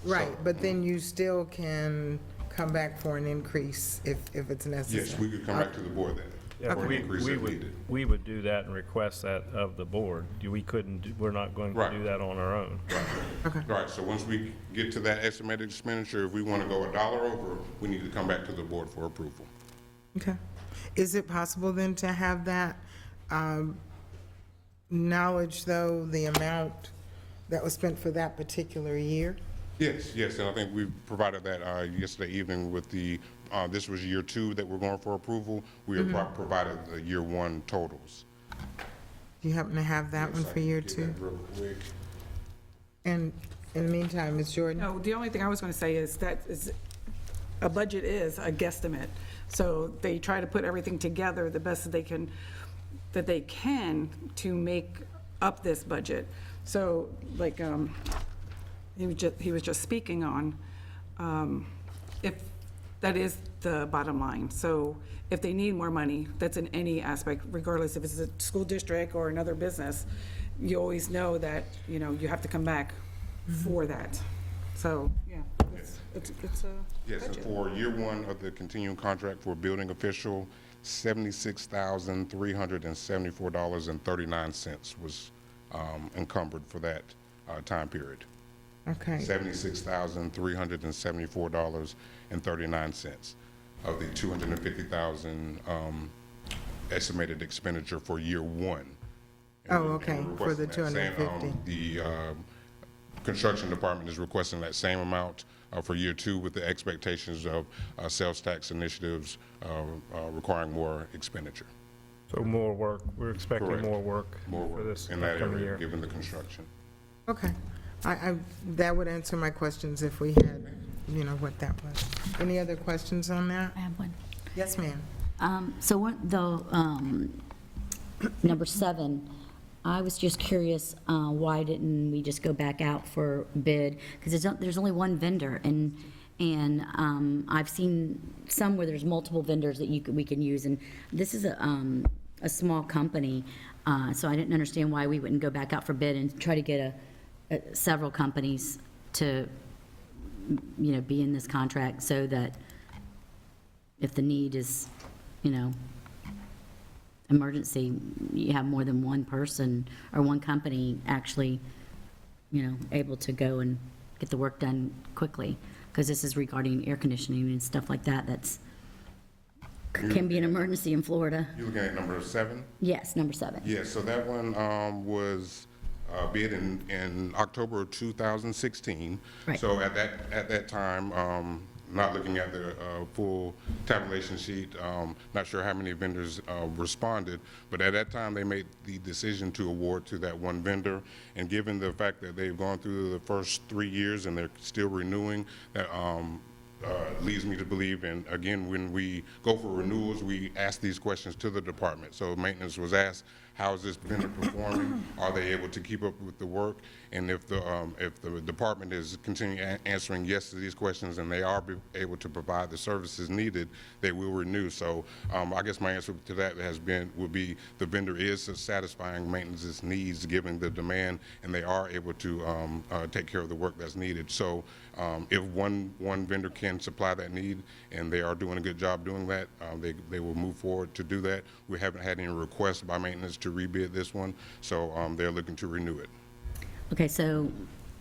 Right, but then you still can come back for an increase if it's necessary. Yes, we could come back to the board then. Yeah, for an increase if needed. we would do that and request that of the board. We're not going to do that on our own. Okay. Right, so once we get to that estimated expenditure, if we want to go $1 over, we need to come back to the board for approval. Okay. Is it possible then to have that knowledge, though, the amount that was spent for that particular year? Yes, and I think we provided that yesterday evening with the, this was year 2 that we're going for approval. We have provided the year 1 totals. Do you happen to have that one for year 2? Real quick. And in the meantime, Ms. Jordan? No, the only thing I was going to say is that a budget is a guesstimate. So they try to put everything together the best that they can to make up this budget. So like he was just speaking on, if that is the bottom line. So if they need more money, that's in any aspect, regardless if it's a school district or another business, you always know that, you have to come back for that. So, yeah. it's a Yes, so budget. for year one of the continuing contract for building official, $76,374.39 was encumbered for that time period. Okay, $76,374.39 of the $250,000 estimated expenditure for year one. Oh, And okay, we're for the requesting that same, 250. The construction department is requesting that same amount for year two with the expectations of sales tax initiatives requiring more expenditure. So more work, we're expecting Correct. more work More for work this in that upcoming area, year. given the construction. Okay. That would answer my questions if we had, what that was. Any other questions on that? I have one. Yes, ma'am. So number 7, I was just curious, why didn't we just go back out for bid? Because there's only one vendor, and I've seen some where there's multiple vendors that we can use, and this is a small company, so I didn't understand why we wouldn't go back out for bid and try to get several companies to, be in this contract, so that if the need is, emergency, you have more than one person or one company actually, able to go and get the work done quickly, because this is regarding air conditioning and stuff like that, can be an emergency in Florida. You're looking at number 7? Yes, number 7. Yes, so that one was bid in October of 2016. Right. So at that time, not looking at the full tabulation sheet, not sure how many vendors responded, but at that time, they made the decision to award to that one vendor. And given the fact that they've gone through the first 3 years and they're still renewing, that leads me to believe, and again, when we go for renewals, we ask these questions to the department. So maintenance was asked, how is this vendor performing? Are they able to keep up with the work? And if the department is continuing answering yes to these questions and they are able to provide the services needed, they will renew. So I guess my answer to that would be the vendor is satisfying maintenance's needs given the demand, and they are able to take care of the work that's needed. So if one vendor can supply that need and they are doing a good job doing that, they will move forward to do that. We haven't had any requests by maintenance to rebid this one, so they're looking to renew it. Okay, so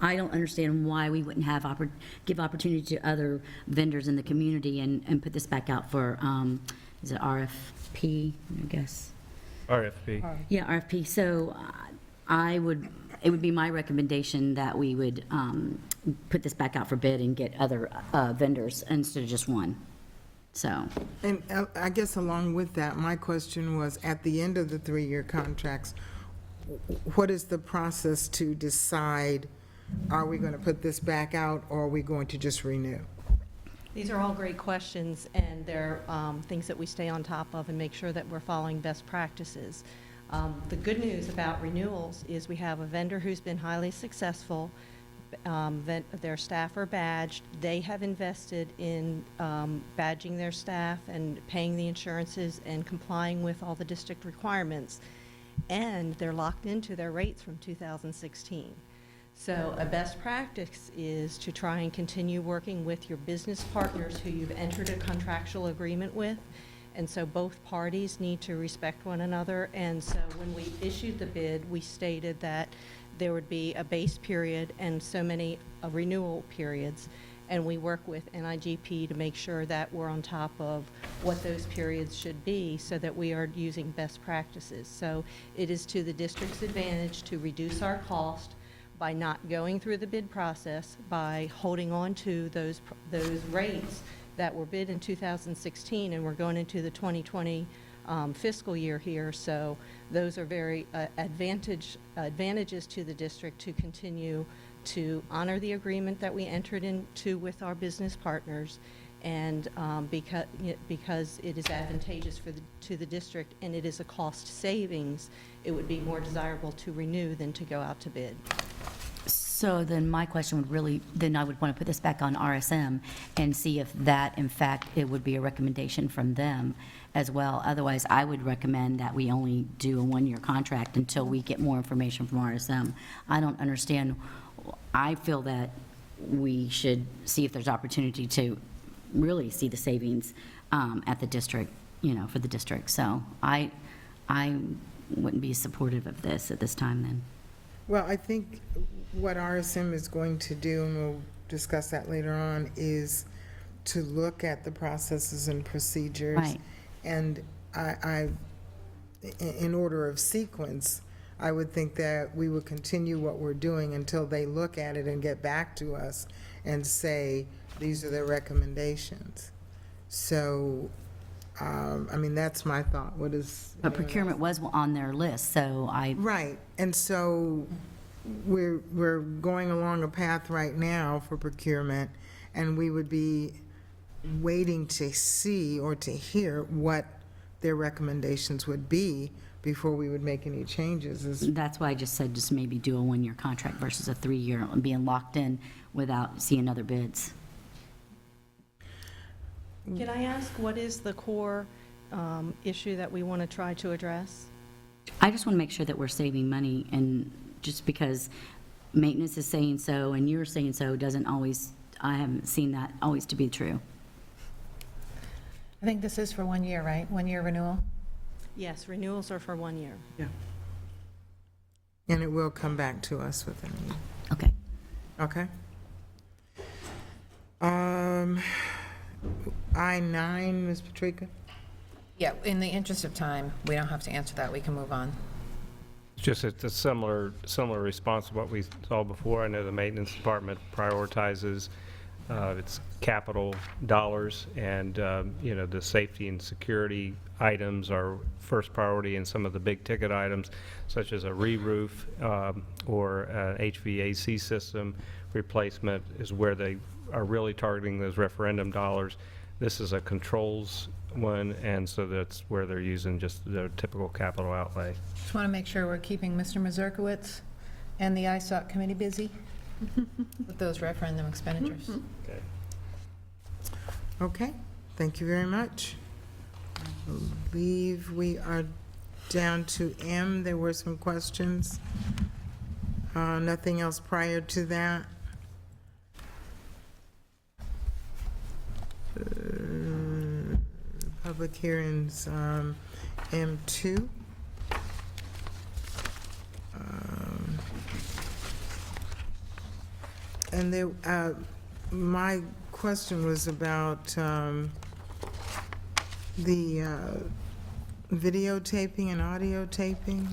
I don't understand why we wouldn't give opportunity to other vendors in the community and put this back out for, is it RFP, I guess? RFP. Yeah, RFP. So it would be my recommendation that we would put this back out for bid and get other vendors instead of just one. So, And I guess along with that, my question was, at the end of the 3-year contracts, what is the process to decide, are we going to put this back out, or are we going to just renew? These are all great questions, and they're things that we stay on top of and make sure that we're following best practices. The good news about renewals is we have a vendor who's been highly successful. Their staff are badged. They have invested in badging their staff and paying the insurances and complying with all the district requirements. And they're locked into their rates from 2016. So a best practice is to try and continue working with your business partners who you've entered a contractual agreement with. And so both parties need to respect one another. And so when we issued the bid, we stated that there would be a base period and so many renewal periods. And we work with NIGP to make sure that we're on top of what those periods should be so that we are using best practices. So it is to the district's advantage to reduce our cost by not going through the bid process, by holding on to those rates that were bid in 2016, and we're going into the 2020 fiscal year here. So those are very advantages to the district to continue to honor the agreement that we entered into with our business partners, and because it is advantageous to the district and it is a cost savings, it would be more desirable to renew than to go out to bid. So then my question would really, then I would want to put this back on RSM and see if that, in fact, it would be a recommendation from them as well. Otherwise, I would recommend that we only do a 1-year contract until we get more information from RSM. I don't understand. I feel that we should see if there's opportunity to really see the savings at the district, for the district. So I wouldn't be supportive of this at this time then. Well, I think what RSM is going to do, and we'll discuss that later on, is to look at the processes and procedures. Right. And in order of sequence, I would think that we would continue what we're doing until they look at it and get back to us and say, these are their recommendations. So, that's my thought. What is? But procurement was on their list, so Right, and so we're going along a path right now for procurement, and we would be waiting to see or to hear what their recommendations would be before we would make any changes. that's why I just said just maybe do a 1-year contract versus a 3-year, and being locked in without seeing other bids. Can I ask, what is the core issue that we want to try to address? I just want to make sure that we're saving money, and just because maintenance is saying so and you're saying so doesn't always, I haven't seen that always to be true. I think this is for 1 year, right? 1 year renewal? Yes, renewals are for 1 year. Yeah. And it will come back to us within a year. Okay. Okay? I-9, Ms. Patrica? Yeah, in the interest of time, we don't have to answer that. We can move on. Just it's a similar response to what we saw before. I know the maintenance department prioritizes its capital dollars, and the safety and security items are first priority, and some of the big ticket items such as a re-roof or an HVAC system replacement is where they are really targeting those referendum dollars. This is a controls one, and so that's where they're using just their typical capital outlay. Just want to make sure we're keeping Mr. Mazurkowitz and the ISOC committee busy with those referendum expenditures. Okay. Okay, thank you very much. I believe we are down to M. There were some questions. Nothing else prior to that? Public hearings, M2. And there, my question was about the videotaping and audio taping.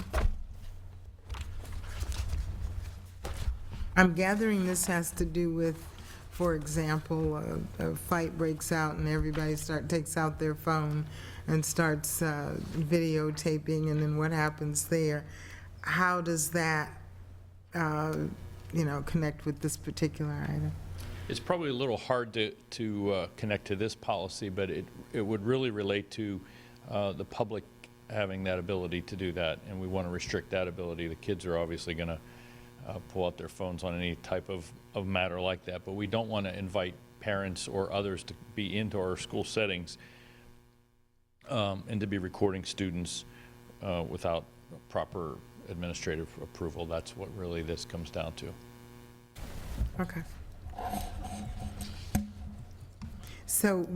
I'm gathering this has to do with, for example, a fight breaks out and everybody takes out their phone and starts videotaping, and then what happens there? How does that, connect with this particular item? It's probably a little hard to connect to this policy, but it would really relate to the public having that ability to do that, and we want to restrict that ability. The kids are obviously going to pull out their phones on any type of matter like that, but we don't want to invite parents or others to be into our school settings and to be recording students without proper administrative approval. That's what really this comes down to. Okay. So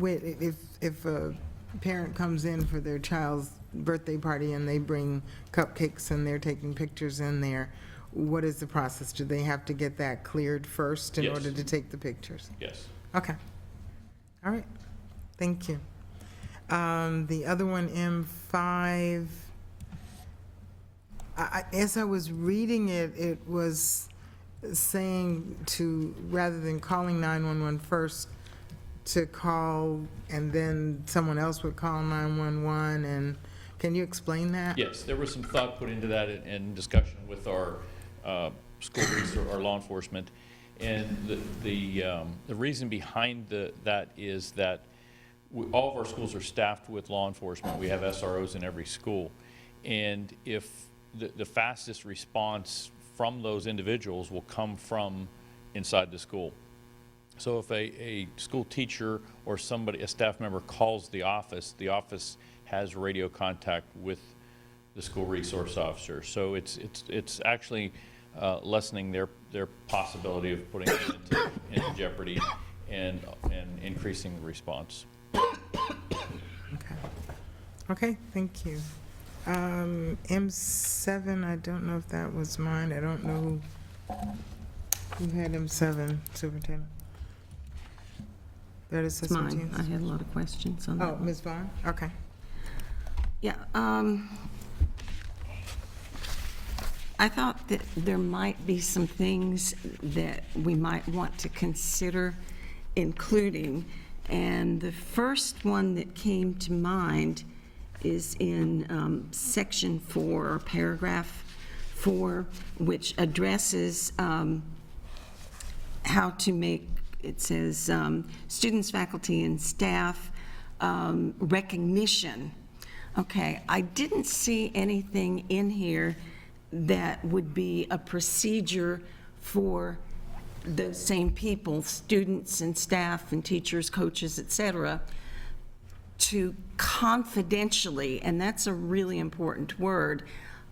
if a parent comes in for their child's birthday party and they bring cupcakes and they're taking pictures in there, what is the process? Do they have to get that cleared first in Yes. order to take the pictures? Yes. Okay. All right. Thank you. The other one, M5, as I was reading it, it was saying to, rather than calling 911 first, to call, and then someone else would call 911, and can you explain that? Yes, there was some thought put into that and discussion with our school resource, our law enforcement. And the reason behind that is that all of our schools are staffed with law enforcement. We have SROs in every school. And if the fastest response from those individuals will come from inside the school. So if a school teacher or somebody, a staff member calls the office has radio contact with the school resource officer. So it's actually lessening their possibility of putting it into jeopardy and increasing the response. Okay, thank you. M7, I don't know if that was mine. I don't know who had M7, Superintendent. That It's assessment mine. teams? I had a lot of questions on that. Oh, Ms. Vaughn? Okay. Yeah, I thought that there might be some things that we might want to consider including, and the first one that came to mind is in section 4, or paragraph 4, which addresses how to make, it says, students, faculty, and staff recognition. Okay, I didn't see anything in here that would be a procedure for those same people, students and staff and teachers, coaches, et cetera, to confidentially, and that's a really important word,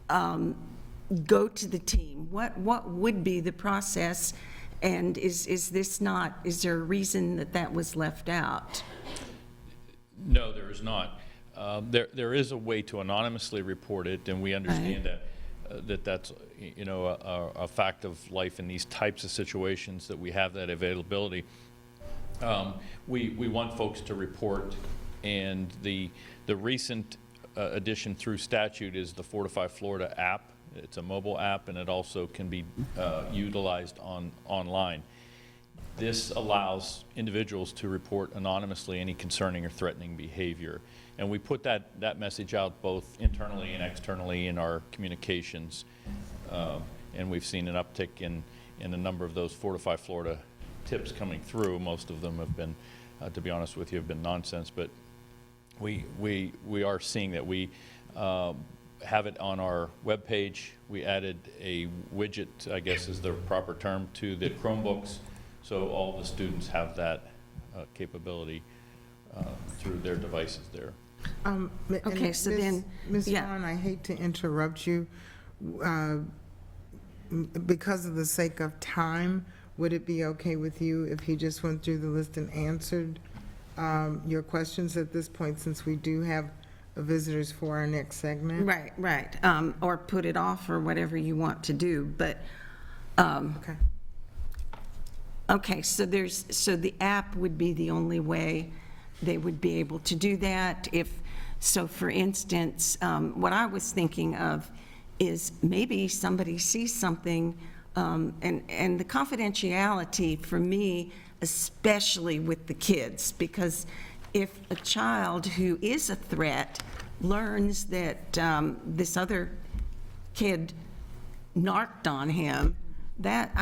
go to the team. What would be the process, and is there a reason that that was left out? No, there is not. There is a way to anonymously report it, and we understand that's a fact of life in these types of situations, that we have that availability. We want folks to report, and the recent addition through statute is the Fortify Florida app. It's a mobile app, and it also can be utilized online. This allows individuals to report anonymously any concerning or threatening behavior. And we put that message out both internally and externally in our communications. And we've seen an uptick in a number of those Fortify Florida tips coming through. Most of them have been, to be honest with you, have been nonsense. But we are seeing that. We have it on our webpage. We added a widget, I guess is the proper term, to the Chromebooks. So all the students have capability through their devices there. Okay, so then, Ms. yeah. Vaughn, I hate to interrupt you. Because of the sake of time, would it be okay with you if he just went through the list and answered your questions at this point, since we do have visitors for our next segment? Right. Or put it off, or whatever you want to do, but, Okay. okay, so the app would be the only way they would be able to do that. So for instance, what I was thinking of is maybe somebody sees something, and the confidentiality for me, especially with the kids, because if a child who is a threat learns that this other kid narked on him, that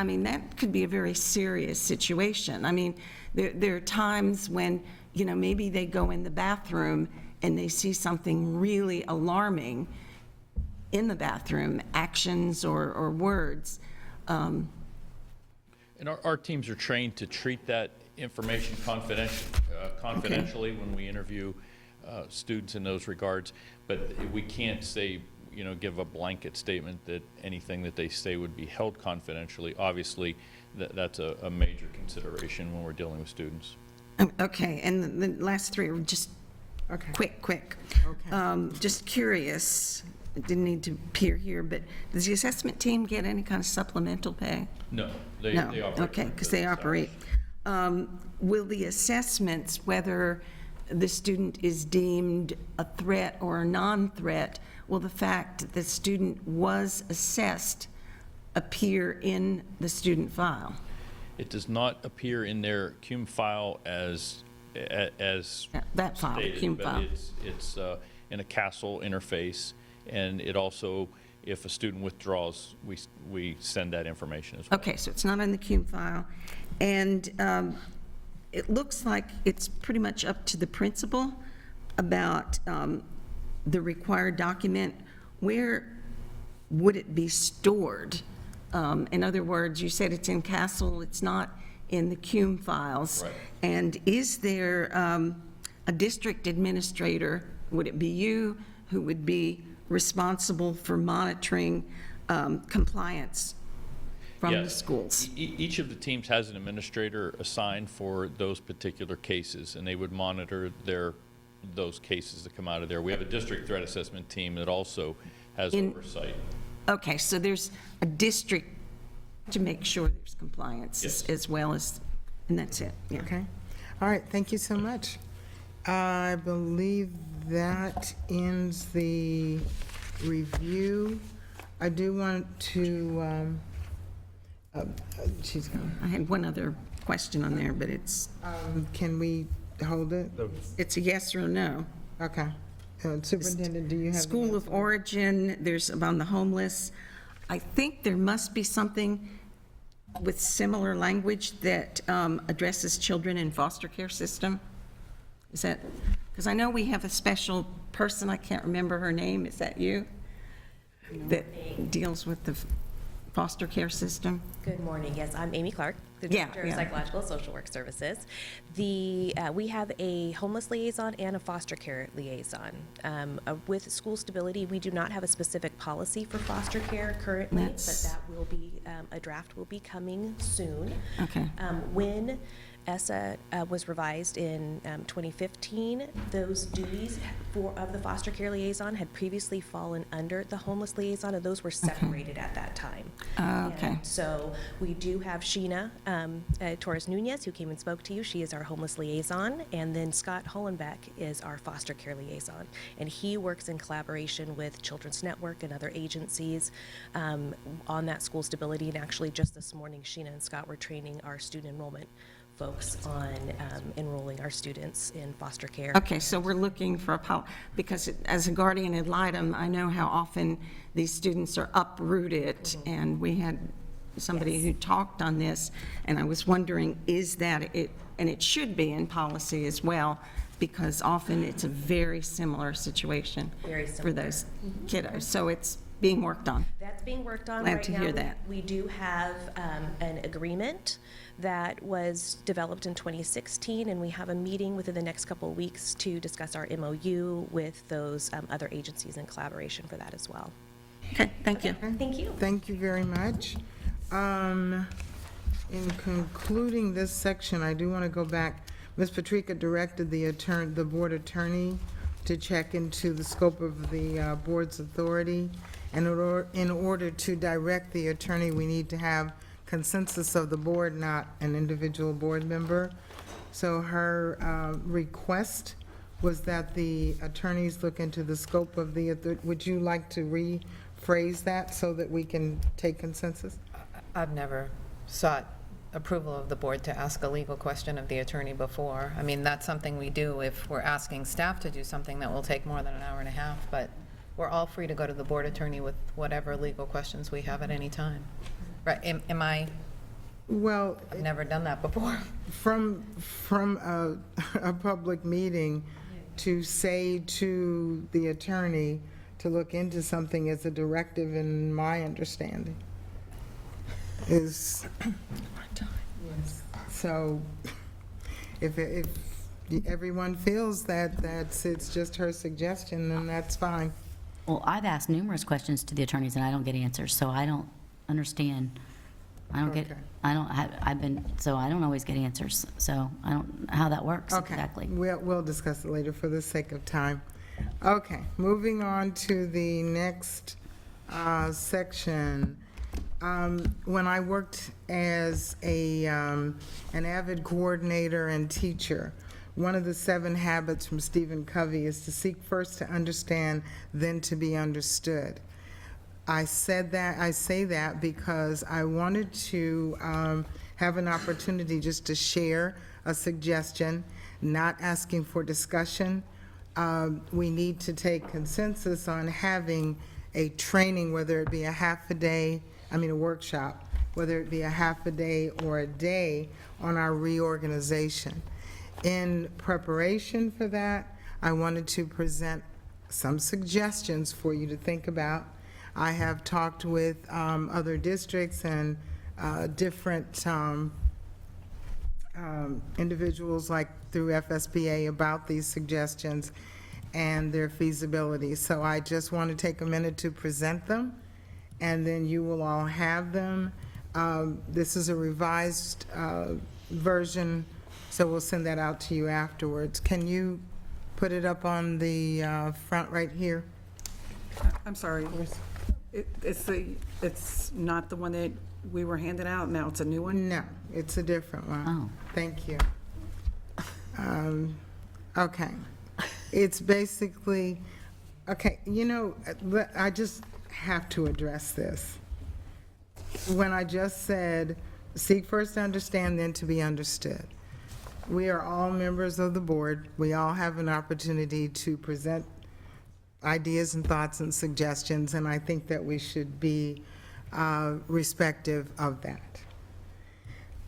could be a very serious situation. I mean, there are times when, maybe they go in the bathroom and they see something really alarming in the bathroom, actions or words. And our teams are trained to treat that information confidentially when we interview students in those regards, but we can't say, give a blanket statement that anything that they say would be held confidentially. Obviously, that's a major consideration when we're dealing with students. Okay, and the last three are just quick. Okay. Just curious, it didn't need to appear here, but does the assessment team get any kind of supplemental pay? No, they No, operate. okay, because they operate. Will the assessments, whether the student is deemed a threat or a non-threat, will the fact that the student was assessed appear in the student file? It does not appear in their CUME file as that file, stated, CUME but file. it's in a CASEL interface, and it also, if a student withdraws, we send that information as well. Okay, so it's not in the CUME file. And it looks like it's pretty much up to the principal about the required document. Where would it be stored? In other words, you said it's in CASEL, it's not in the CUME files. Right. And is there a district administrator, would it be you, who would be responsible for monitoring compliance from Yeah. the schools. Each of the teams has an administrator assigned for those particular cases, and they would monitor those cases that come out of there. We have a district threat assessment team that also has oversight. Okay, so there's a district to make sure there's compliance Yes. as well as, and that's it. Yeah. Okay. All right, thank you so much. I believe that ends the review. I do want to, she's gone. I had one other question on there, but it's Can we hold it? a yes or a no. Okay. Superintendent, do you have? the School of answer? origin, there's about the homeless. I think there must be something with similar language that addresses children in foster care system. Is that, because I know we have a special person, I can't remember her name, is that you? That deals with the foster care system? Good morning. Yes, I'm Amy Clark, the Yeah, Director of yeah. Psychological and Social Work Services. We have a homeless liaison and a foster care liaison. With school stability, we do not have a specific policy for foster care currently, but that will be, a draft will be coming soon. Okay. When ESSA was revised in 2015, those duties of the foster care liaison had previously fallen under the homeless liaison, and those were separated at that time. Okay. And so we do have Sheena Torres Nunez, who came and spoke to you. She is our homeless liaison. And then Scott Hollenbeck is our foster care liaison. And he works in collaboration with Children's Network and other agencies on that school stability. And actually, just this morning, Sheena and Scott were training our student enrollment folks on enrolling our students in foster care. Okay, so we're looking for because as a guardian ad litem, I know how often these students are uprooted, and we had somebody who talked on this, and I was wondering, is that it, and it should be in policy as well, because often it's a very similar situation Very for similar. those kiddos, so it's being worked on. That's being worked on Glad right to now. hear that. We do have an agreement that was developed in 2016, and we have a meeting within the next couple of weeks to discuss our MOU with those other agencies in collaboration for that as well. Okay, thank you. Thank you. Thank you very much. In concluding this section, I do want to go back. Ms. Patrica directed the board attorney to check into the scope of the board's authority. And in order to direct the attorney, we need to have consensus of the board, not an individual board member. So her request was that the attorneys look into the scope of the, would you like to rephrase that so that we can take consensus? I've never sought approval of the board to ask a legal question of the attorney before. I mean, that's something we do if we're asking staff to do something that will take more than an hour and a half, but we're all free to go to the board attorney with whatever legal questions we have at any time. Right, am I, Well, I've never done that before. from a public meeting to say to the attorney to look into something is a directive in my understanding. Is, so if everyone feels that it's just her suggestion, then that's fine. Well, I've asked numerous questions to the attorneys and I don't get answers, so I don't understand. I don't get, Okay. I don't have, I've been, so I don't always get answers, so I don't, how that works Okay, exactly. we'll discuss it later for the sake of time. Okay, moving on to the next section. When I worked as an avid coordinator and teacher, one of the 7 habits from Stephen Covey is to seek first to understand, then to be understood. I say that because I wanted to have an opportunity just to share a suggestion, not asking for discussion. We need to take consensus on having a training, whether it be a workshop, whether it be a half a day or a day on our reorganization. In preparation for that, I wanted to present some suggestions for you to think about. I have talked with other districts and different individuals like through FSBA about these suggestions and their feasibility. So I just want to take a minute to present them, and then you will all have them. This is a revised version, so we'll send that out to you afterwards. Can you put it up on the front right here? I'm sorry. It's not the one that we were handed out, now it's a new one? No, it's a different one. Oh. Thank you. Okay. It's basically, okay, I just have to address this. When I just said, seek first to understand, then to be understood. We are all members of the board. We all have an opportunity to present ideas and thoughts and suggestions, and I think that we should be respective of that.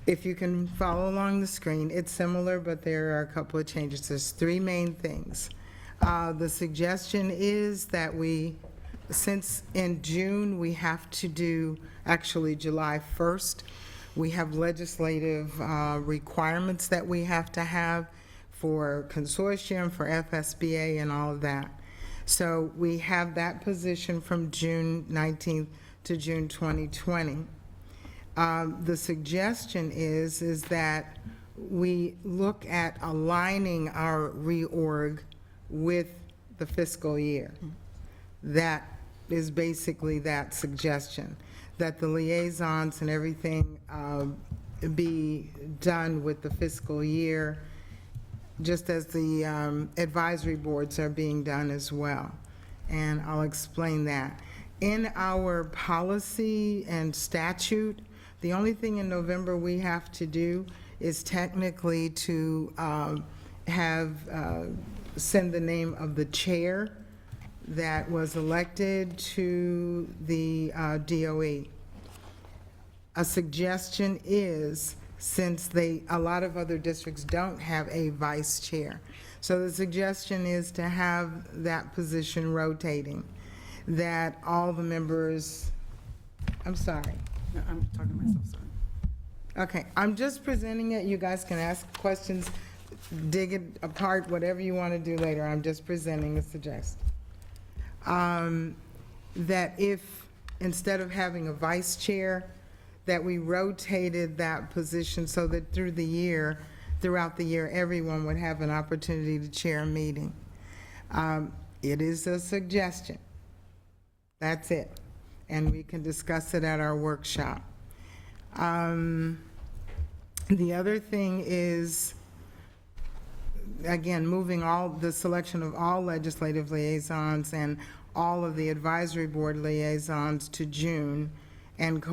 If you can follow along the screen, it's similar, but there are a couple of changes. There's three main things. The suggestion is that since in June, we have to do, actually July 1st, we have legislative requirements that we have to have for consortium, for FSBA, and all of that. So we have that position from June 19th to June 2020. The suggestion is that we look at aligning our reorg with the fiscal year. That is basically that suggestion, that the liaisons and everything be done with the fiscal year, just as the advisory boards are being done as well. And I'll explain that. In our policy and statute, the only thing in November we have to do is technically to send the name of the chair that was elected to the DOE. A suggestion is, since a lot of other districts don't have a vice chair, so the suggestion is to have that position rotating, that all the members, I'm sorry. No, I'm talking to myself, sorry. Okay, I'm just presenting it. You guys can ask questions, dig it apart, whatever you want to do later. I'm just presenting a suggestion. That if, instead of having a vice chair, that we rotated that position so that throughout the year, everyone would have an opportunity to chair a meeting. It is a suggestion. That's it. And we can discuss it at our workshop. The other thing is, again, moving the selection of all legislative liaisons and all of the advisory board liaisons to June, and to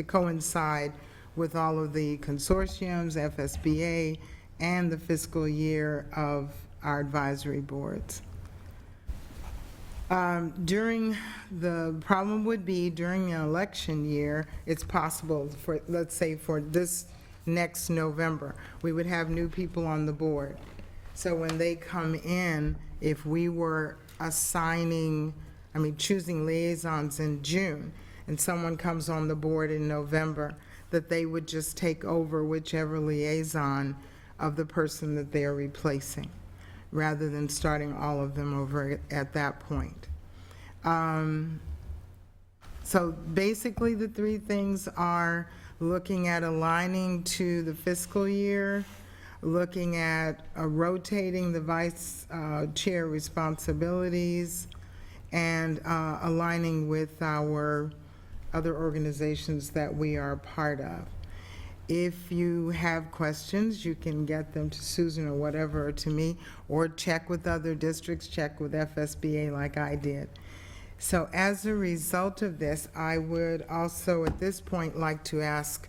coincide with all of the consortiums, FSBA, and the fiscal year of our advisory boards. During an election year, it's possible for, let's say for this next November, we would have new people on the board. So when they come in, if we were choosing liaisons in June, and someone comes on the board in November, that they would just take over whichever liaison of the person that they are replacing, rather than starting all of them over at that point. So basically, the three things are looking at aligning to the fiscal year, looking at rotating the vice chair responsibilities, and aligning with our other organizations that we are a part of. If you have questions, you can get them to Susan or whatever, or to me, or check with other districts, check with FSBA like I did. So as a result of this, I would also at this point like to ask,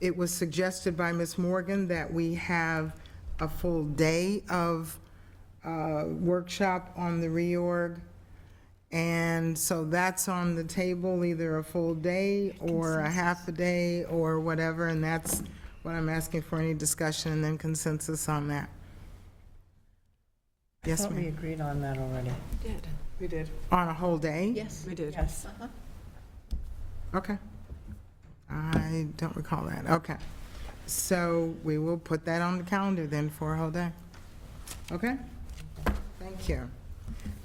it was suggested by Ms. Morgan that we have a full day of workshop on the reorg. And so that's on the table, either a full day or a half a day or whatever, and that's what I'm asking for, any discussion and then consensus on that. Yes, I thought we ma'am. agreed on that already. We did. On a whole day? Yes. We did. Yes. Okay. I don't recall that. Okay. So we will put that on the calendar then for a whole day. Okay? Thank you.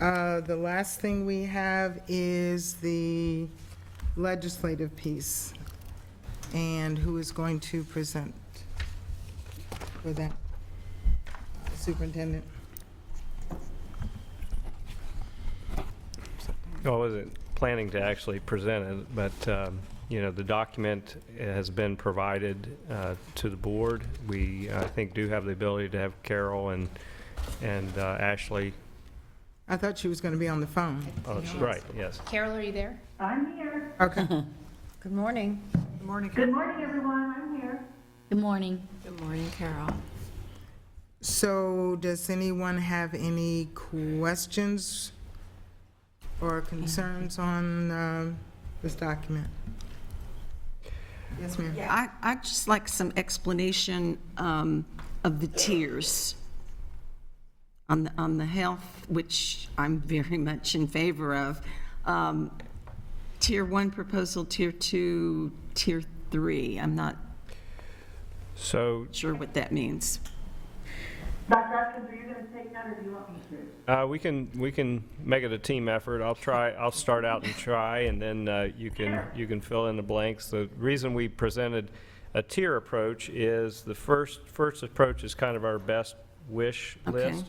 The last thing we have is the legislative piece. And who is going to present for that? Superintendent? I wasn't planning to actually present it, but, you know, the document has been provided to the board. We, I think, do have the ability to have Carol and Ashley. I thought she was going to be on the phone. Oh, that's right, yes. Carol, are you there? I'm here. Okay. Good morning. Good morning. Good morning, everyone. I'm here. Good morning. Good morning, Carol. So does anyone have any questions or concerns on this document? Yes, ma'am. I'd just like some explanation of the tiers on the health, which I'm very much in favor of. Tier 1 proposal, Tier 2, Tier 3. I'm not So sure what that means. Dr. Atkins, are you going to take that, or do you want me to? we can make it a team effort. I'll start out and try, and then you can fill in the blanks. The reason we presented a tier approach is the first approach is kind of our best wish list.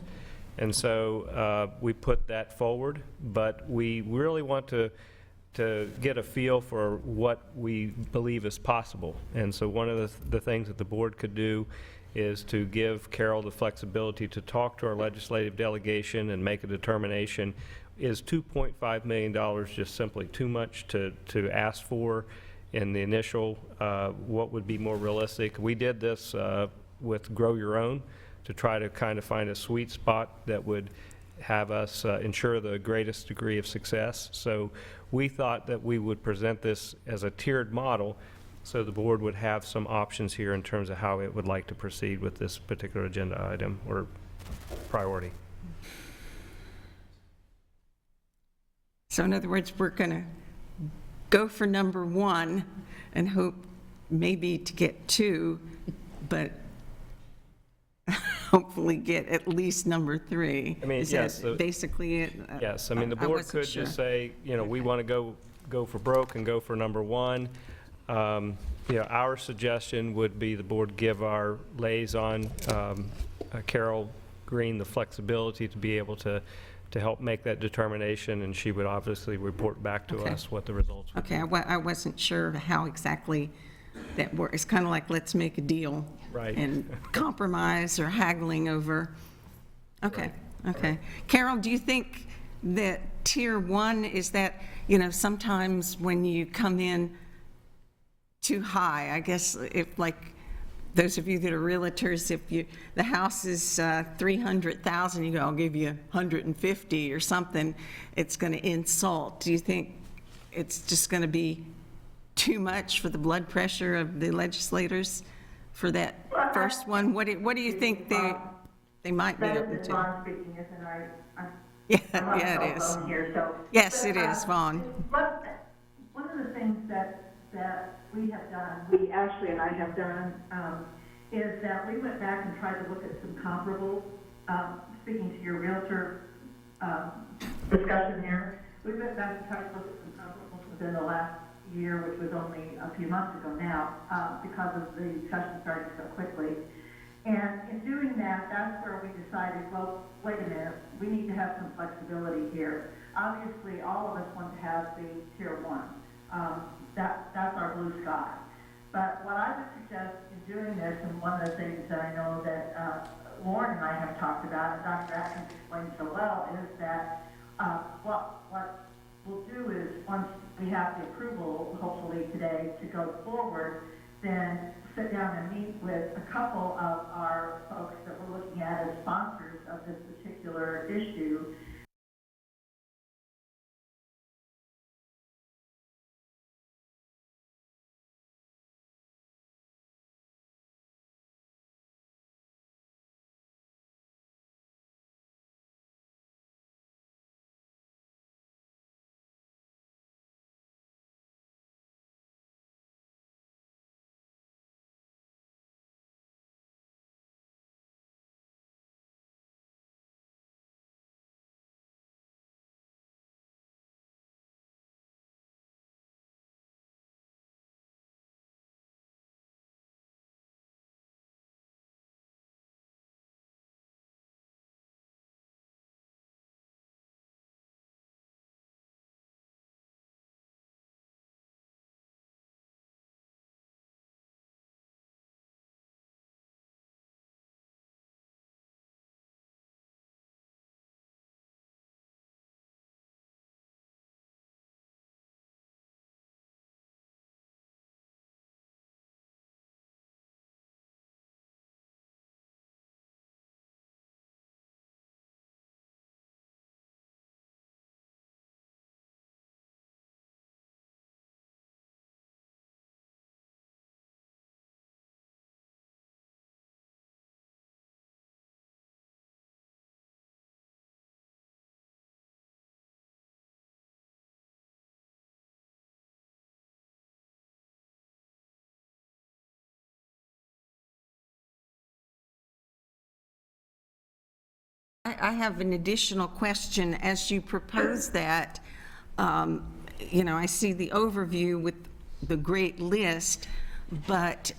And so we put that forward, but we really want to get a feel for what we believe is possible. And so one of the things that the board could do is to give Carol the flexibility to talk to our legislative delegation and make a determination. Is $2.5 million just simply too much to ask for in the initial? What would be more realistic? We did this with Grow Your Own to try to kind of find a sweet spot that would have us ensure the greatest degree of success. So we thought that we would present this as a tiered model so the board would have some options here in terms of how it would like to proceed with this particular agenda item or priority. So in other words, we're going to go for number 1 and hope maybe to get 2, but hopefully get at least number 3. I mean, Is yes, that basically it? Yes, I mean, the board wasn't could sure. just say, you know, we want to go for broke and go for number 1. You know, our suggestion would be the board give our liaison, Carol Green, the flexibility to be able to help make that determination, and she would obviously report back to Okay. us what the results would be. Okay, I wasn't sure how exactly that works. It's kind of like, let's make a deal. Right. And compromise or haggling over. Okay, okay. Carol, do you think that Tier 1 is that, you know, sometimes when you come in too high, I guess if, like, those of you that are realtors, if the house is 300,000, you go, I'll give you 150 or something, it's going to insult. Do you think it's just going to be too much for the blood pressure of the legislators for that first one? What do you think they might be open to? Vaughn speaking, isn't I? Yeah, it is. Here, so. Yes, it is, Vaughn. One of the things that we have done, Ashley and I have done, is that we went back and tried to look at some comparables. Speaking to your realtor discussion here, we went back and tried to look at some comparables within the last year, which was only a few months ago now, because of the session starting so quickly. And in doing that, that's where we decided, well, wait a minute, we need to have some flexibility here. Obviously, all of us want to have the Tier 1. That's our blue sky. But what I would suggest in doing this, and one of the things that I know that Lauren and I have talked about, and Dr. Atkins explained so well, is that what we'll do is, once we have the approval, hopefully today, to go forward, then sit down and meet with a couple of our folks that we're looking at as sponsors of this particular issue, I have an additional question. As you propose that, I see the overview with the great list, but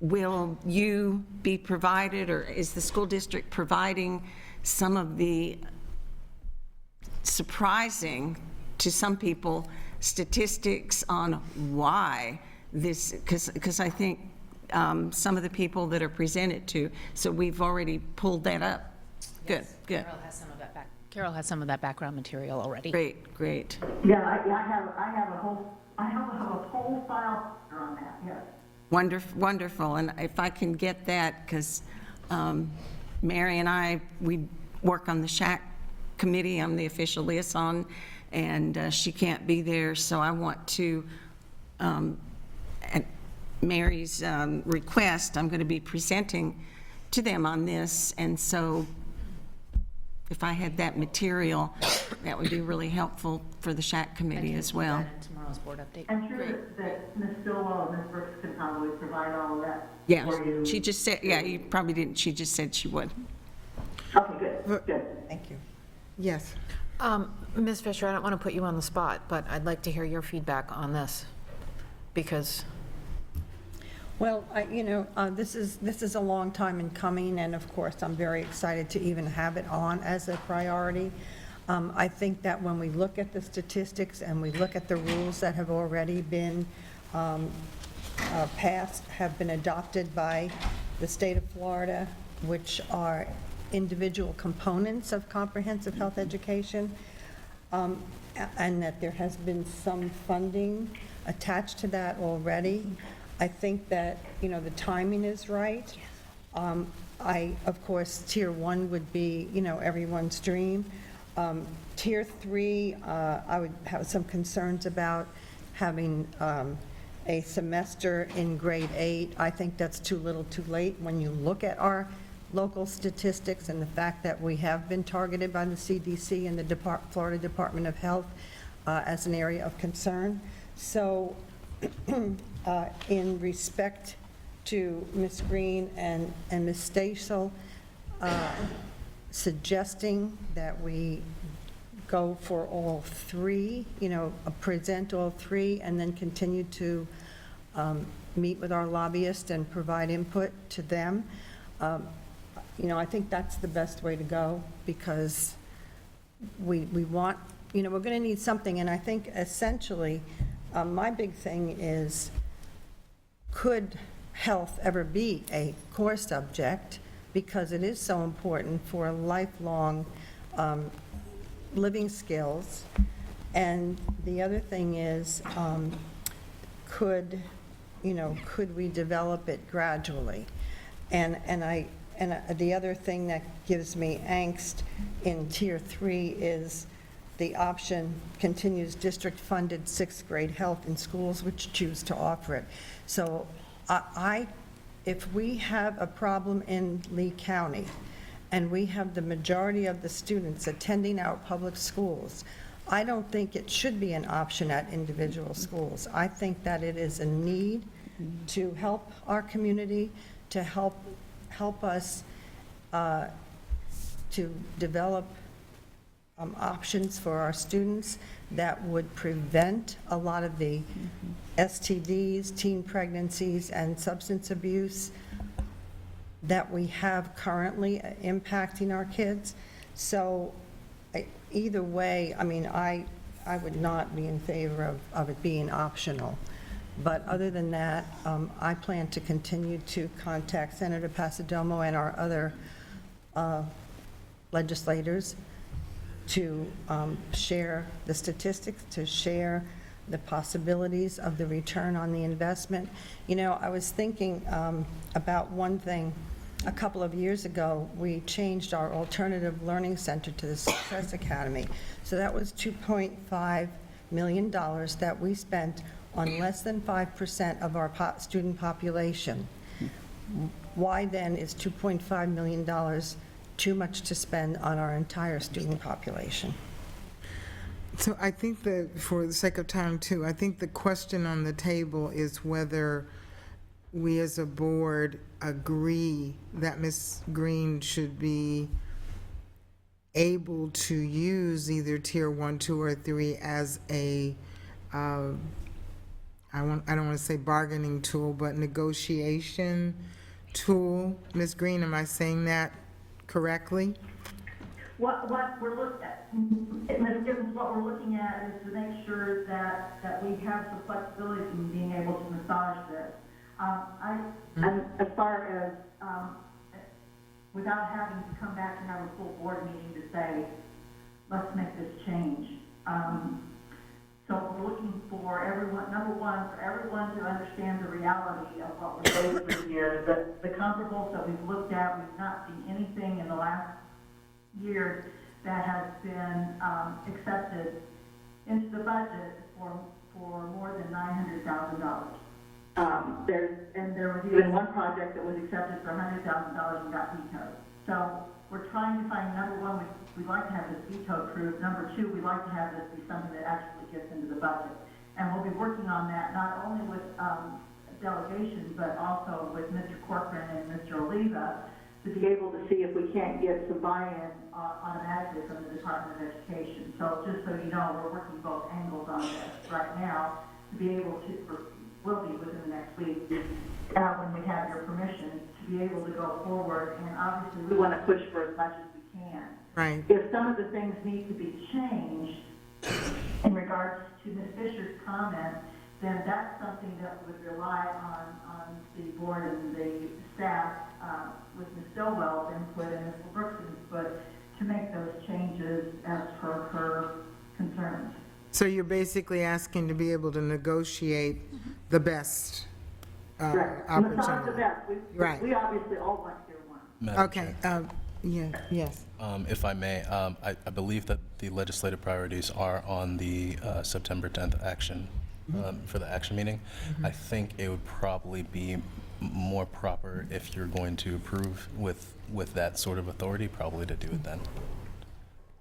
will you be provided, or is the school district providing some of the surprising, to some people, statistics on why this, because I think some of the people that are presented to, so we've already pulled that up. Good, good. Carol has some of that background material already. Great. Yeah, I have a whole file on that, yes. Wonderful, and if I can get that, because Mary and I, we work on the SHAC committee, I'm the official liaison, and she can't be there, so I want to, at Mary's request, I'm going to be presenting to them on this, and so if I had that material, that would be really helpful for the SHAC committee as well. Tomorrow's board update. I'm sure that Ms. Stillwell and Ms. Brooks can probably provide all of that Yeah, for you. she just said, yeah, you probably didn't, she just said she would. Okay, good. Thank you. Yes. Ms. Fisher, I don't want to put you on the spot, but I'd like to hear your feedback on this, because Well, this is a long time in coming, and of course, I'm very excited to even have it on as a priority. I think that when we look at the statistics and we look at the rules that have already been passed, have been adopted by the state of Florida, which are individual components of comprehensive health education, and that there has been some funding attached to that already, I think that, the timing is right. Of course, Tier 1 would be, everyone's dream. Tier 3, I would have some concerns about having a semester in grade 8. I think that's too little too late when you look at our local statistics and the fact that we have been targeted by the CDC and the Florida Department of Health as an area of concern. So in respect to Ms. Green and Ms. Stasel, suggesting that we go for all three, present all three, and then continue to meet with our lobbyists and provide input to them. I think that's the best way to go, because we want, we're going to need something, and I think essentially, my big thing is, could health ever be a core subject? Because it is so important for lifelong living skills. And the other thing is, could we develop it gradually? And the other thing that gives me angst in Tier 3 is the option continues district-funded sixth grade health in schools which choose to offer it. So if we have a problem in Lee County, and we have the majority of the students attending our public schools, I don't think it should be an option at individual schools. I think that it is a need to help our community, to help us to develop options for our students that would prevent a lot of the STDs, teen pregnancies, and substance abuse that we have currently impacting our kids. So either way, I would not be in favor of it being optional. But other than that, I plan to continue to contact Senator Pasadomo and our other legislators to share the statistics, to share the possibilities of the return on the investment. I was thinking about one thing. A couple of years ago, we changed our alternative learning center to the Success Academy. So that was $2.5 million that we spent on less than 5% of our student population. Why then is $2.5 million too much to spend on our entire student population? So I think that, for the sake of time too, I think the question on the table is whether we as a board agree that Ms. Green should be able to use either tier 1, 2, or 3 as a, I don't want to say bargaining tool, but negotiation tool. Ms. Green, am I saying that correctly? What we're looking at, Ms. Gibbons, what we're looking at is to make sure that we have some flexibility in being able to massage this. And as far as, without having to come back and have a full board meeting to say, let's make this change. So we're looking for everyone, number one, for everyone to understand the reality of what we're going through here. The comparables that we've looked at, we've not seen anything in the last year that has been accepted into the budget for more than $900,000. There was even one project that was accepted for $100,000 and got vetoed. So we're trying to find, number one, we'd like to have this veto proof. Number two, we'd like to have this be something that actually gets into the budget. And we'll be working on that not only with delegations, but also with Mr. Corcoran and Mr. Oliva to be able to see if we can't get some buy-in automatically from the Department of Education. So just so you know, we're working both angles on this right now to be able to, will be within the next week, when we have your permission, to be able to go forward. And obviously, we want to push for as much as we can. Right. If some of the things need to be changed in regards to Ms. Fisher's comment, then that's something that would rely on the board and the staff, with Ms. Stillwell's input and Ms. Brooks' input, to make those changes as per her concerns. So you're basically asking to be able to negotiate the best Correct. opportunity. Massage the best. Right. We obviously all want tier 1. Madam Okay, Chair. yes. If I may, I believe that the legislative priorities are on the September 10th action, for the action meeting. I think it would probably be more proper if you're going to approve with that sort of authority, probably to do it then.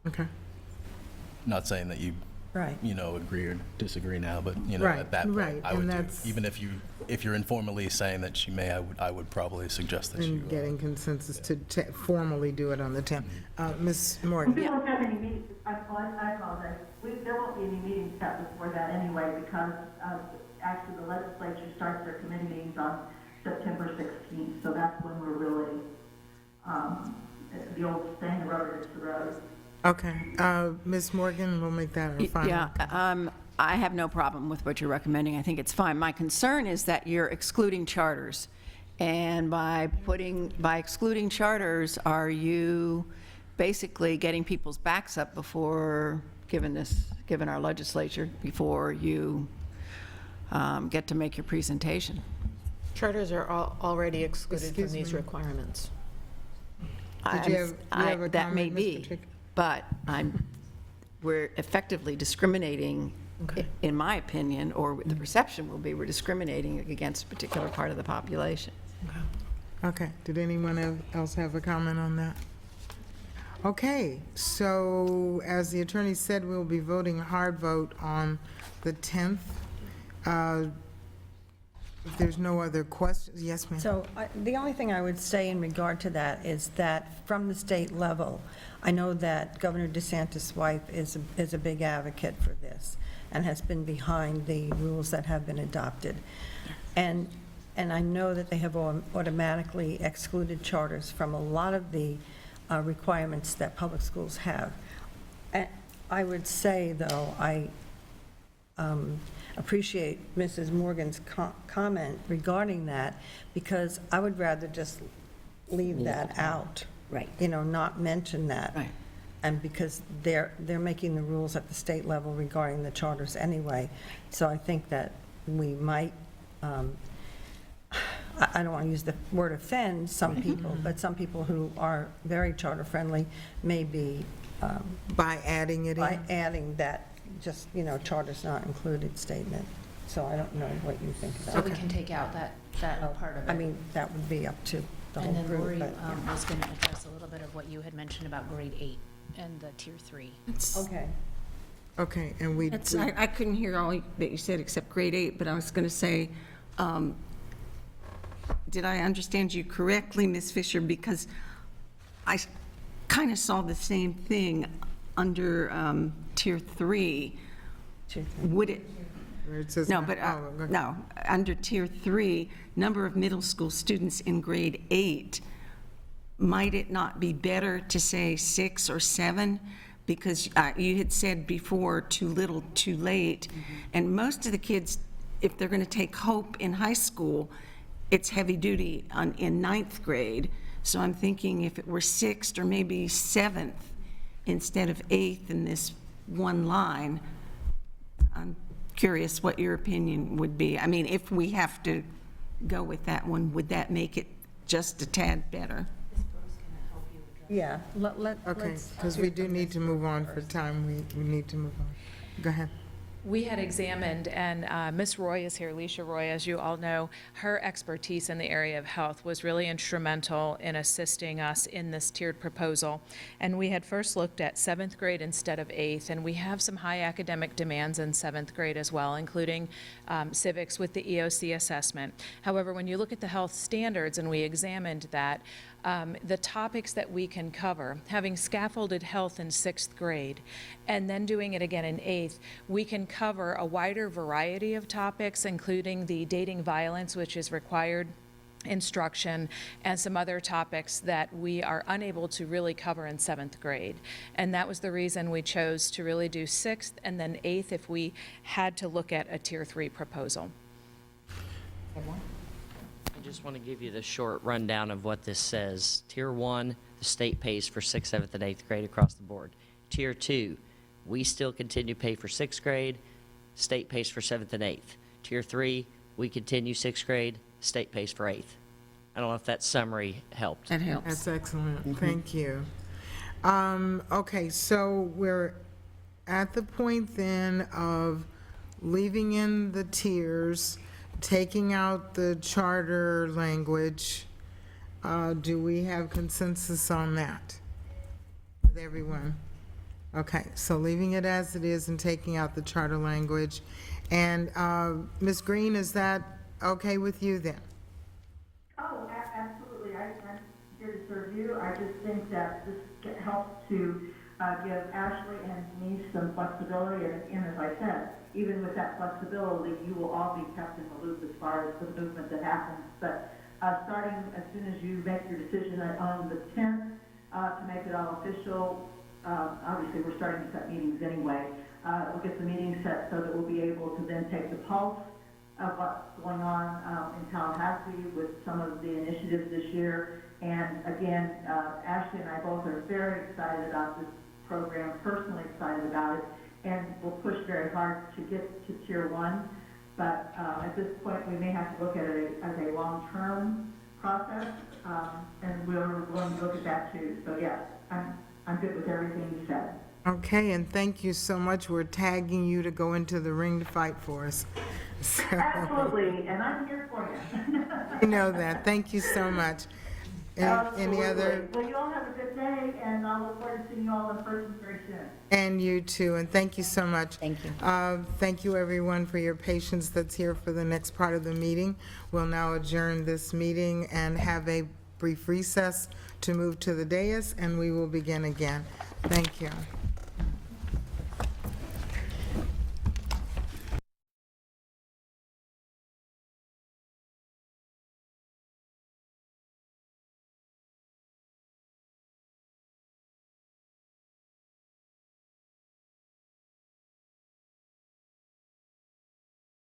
Okay. Not saying that you, Right. agree or disagree now, but, Right, at that point, right, I would and do. that's- Even if you're informally saying that she may, I would probably suggest that you. And getting consensus to formally do it on the 10th. Ms. Morgan? We don't have any meetings, I apologize. There won't be any meetings set before that anyway, because actually the legislature starts their committee meetings on September 16th, so that's when we're really, the old saying, the rubber hits the road. Okay, Ms. Morgan, we'll make that our final. Yeah, I have no problem with what you're recommending. I think it's fine. My concern is that you're excluding charters. And by excluding charters, are you basically getting people's backs up before, given our legislature, before you get to make your presentation? Charters are already excluded from Excuse these me. requirements. Did you have a That may comment, Mr. be, Chick? but we're effectively discriminating, in my opinion, or the perception will be we're discriminating against a particular part of the population. Okay, did anyone else have a comment on that? Okay, so as the attorney said, we'll be voting a hard vote on the 10th. If there's no other questions, yes, ma'am. So the only thing I would say in regard to that is that from the state level, I know that Governor DeSantis' wife is a big advocate for this and has been behind the rules that have been adopted. And I know that they have automatically excluded charters from a lot of the requirements that public schools have. And I would say, though, I appreciate Mrs. Morgan's comment regarding that, because I would rather just leave that out. Right. Not mention that. Right. And because they're making the rules at the state level regarding the charters anyway. So I think that we might, I don't want to use the word offend some people, but some people who are very charter friendly may be. By adding it in? By adding that, just, charter's not included statement. So I don't know what you think about So it. we can take out that part of it. I mean, that would be up to the whole And then group. Lori but, yeah. was going to address a little bit of what you had mentioned about grade 8 and the tier 3. Okay. Okay, and we. I couldn't hear all that you said except grade 8, but I was going to say, did I understand you correctly, Ms. Fisher? Because I kind of saw the same thing under Tier 3. Would it, Where it says no, but, okay. no, under Tier 3, number of middle school students in grade 8, might it not be better to say 6 or 7? Because you had said before, too little, too late. And most of the kids, if they're going to take Hope in high school, it's heavy duty in 9th grade. So I'm thinking if it were 6th or maybe 7th instead of 8th in this one line, I'm curious what your opinion would be. I mean, if we have to go with that one, would that make it just a tad better? Yeah, Okay, let's. because we do need to move on for time. We need to move on. Go ahead. We had examined, and Ms. Roy is here, Alicia Roy, as you all know. Her expertise in the area of health was really instrumental in assisting us in this tiered proposal. And we had first looked at 7th grade instead of 8th, and we have some high academic demands in 7th grade as well, including civics with the EOC assessment. However, when you look at the health standards, and we examined that, the topics that we can cover, having scaffolded health in 6th grade, and then doing it again in 8th, we can cover a wider variety of topics, including the dating violence, which is required instruction, and some other topics that we are unable to really cover in 7th grade. And that was the reason we chose to really do 6th and then 8th if we had to look at a Tier 3 proposal. I just want to give you the short rundown of what this says. Tier 1, the state pays for 6th, 7th, and 8th grade across the board. Tier 2, we still continue to pay for 6th grade, state pays for 7th and 8th. Tier 3, we continue 6th grade, state pays for 8th. I don't know if that summary helped. That helps. That's excellent. Thank you. Okay, so we're at the point then of leaving in the tiers, taking out the charter language. Do we have consensus on that with everyone? Okay, so leaving it as it is and taking out the charter language. And Ms. Green, is that okay with you then? Oh, absolutely. I'm here to serve you. I just think that this helps to give Ashley and Denise some flexibility. And as I said, even with that flexibility, you will all be kept in the loop as far as the movement that happens. But starting as soon as you make your decision on the 10th to make it all official, obviously we're starting to set meetings anyway. We'll get the meeting set so that we'll be able to then take the pulse of what's going on in Tallahassee with some of the initiatives this year. And again, Ashley and I both are very excited about this program, personally excited about it, and we'll push very hard to get to Tier 1. But at this point, we may have to look at it as a long-term process, and we're going to look at that too. So yes, I'm good with everything you said. Okay, and thank you so much. We're tagging you to go into the ring to fight for us. So, Absolutely, and I'm here for you. you know that. Thank you so much. Any Absolutely. other? Well, you all have a good day, and I'll look forward to seeing you all in person very soon. And you too, and thank you so much. Thank you. Thank you, everyone, for your patience that's here for the next part of the meeting. We'll now adjourn this meeting and have a brief recess to move to the dais, and we will begin again. Thank you.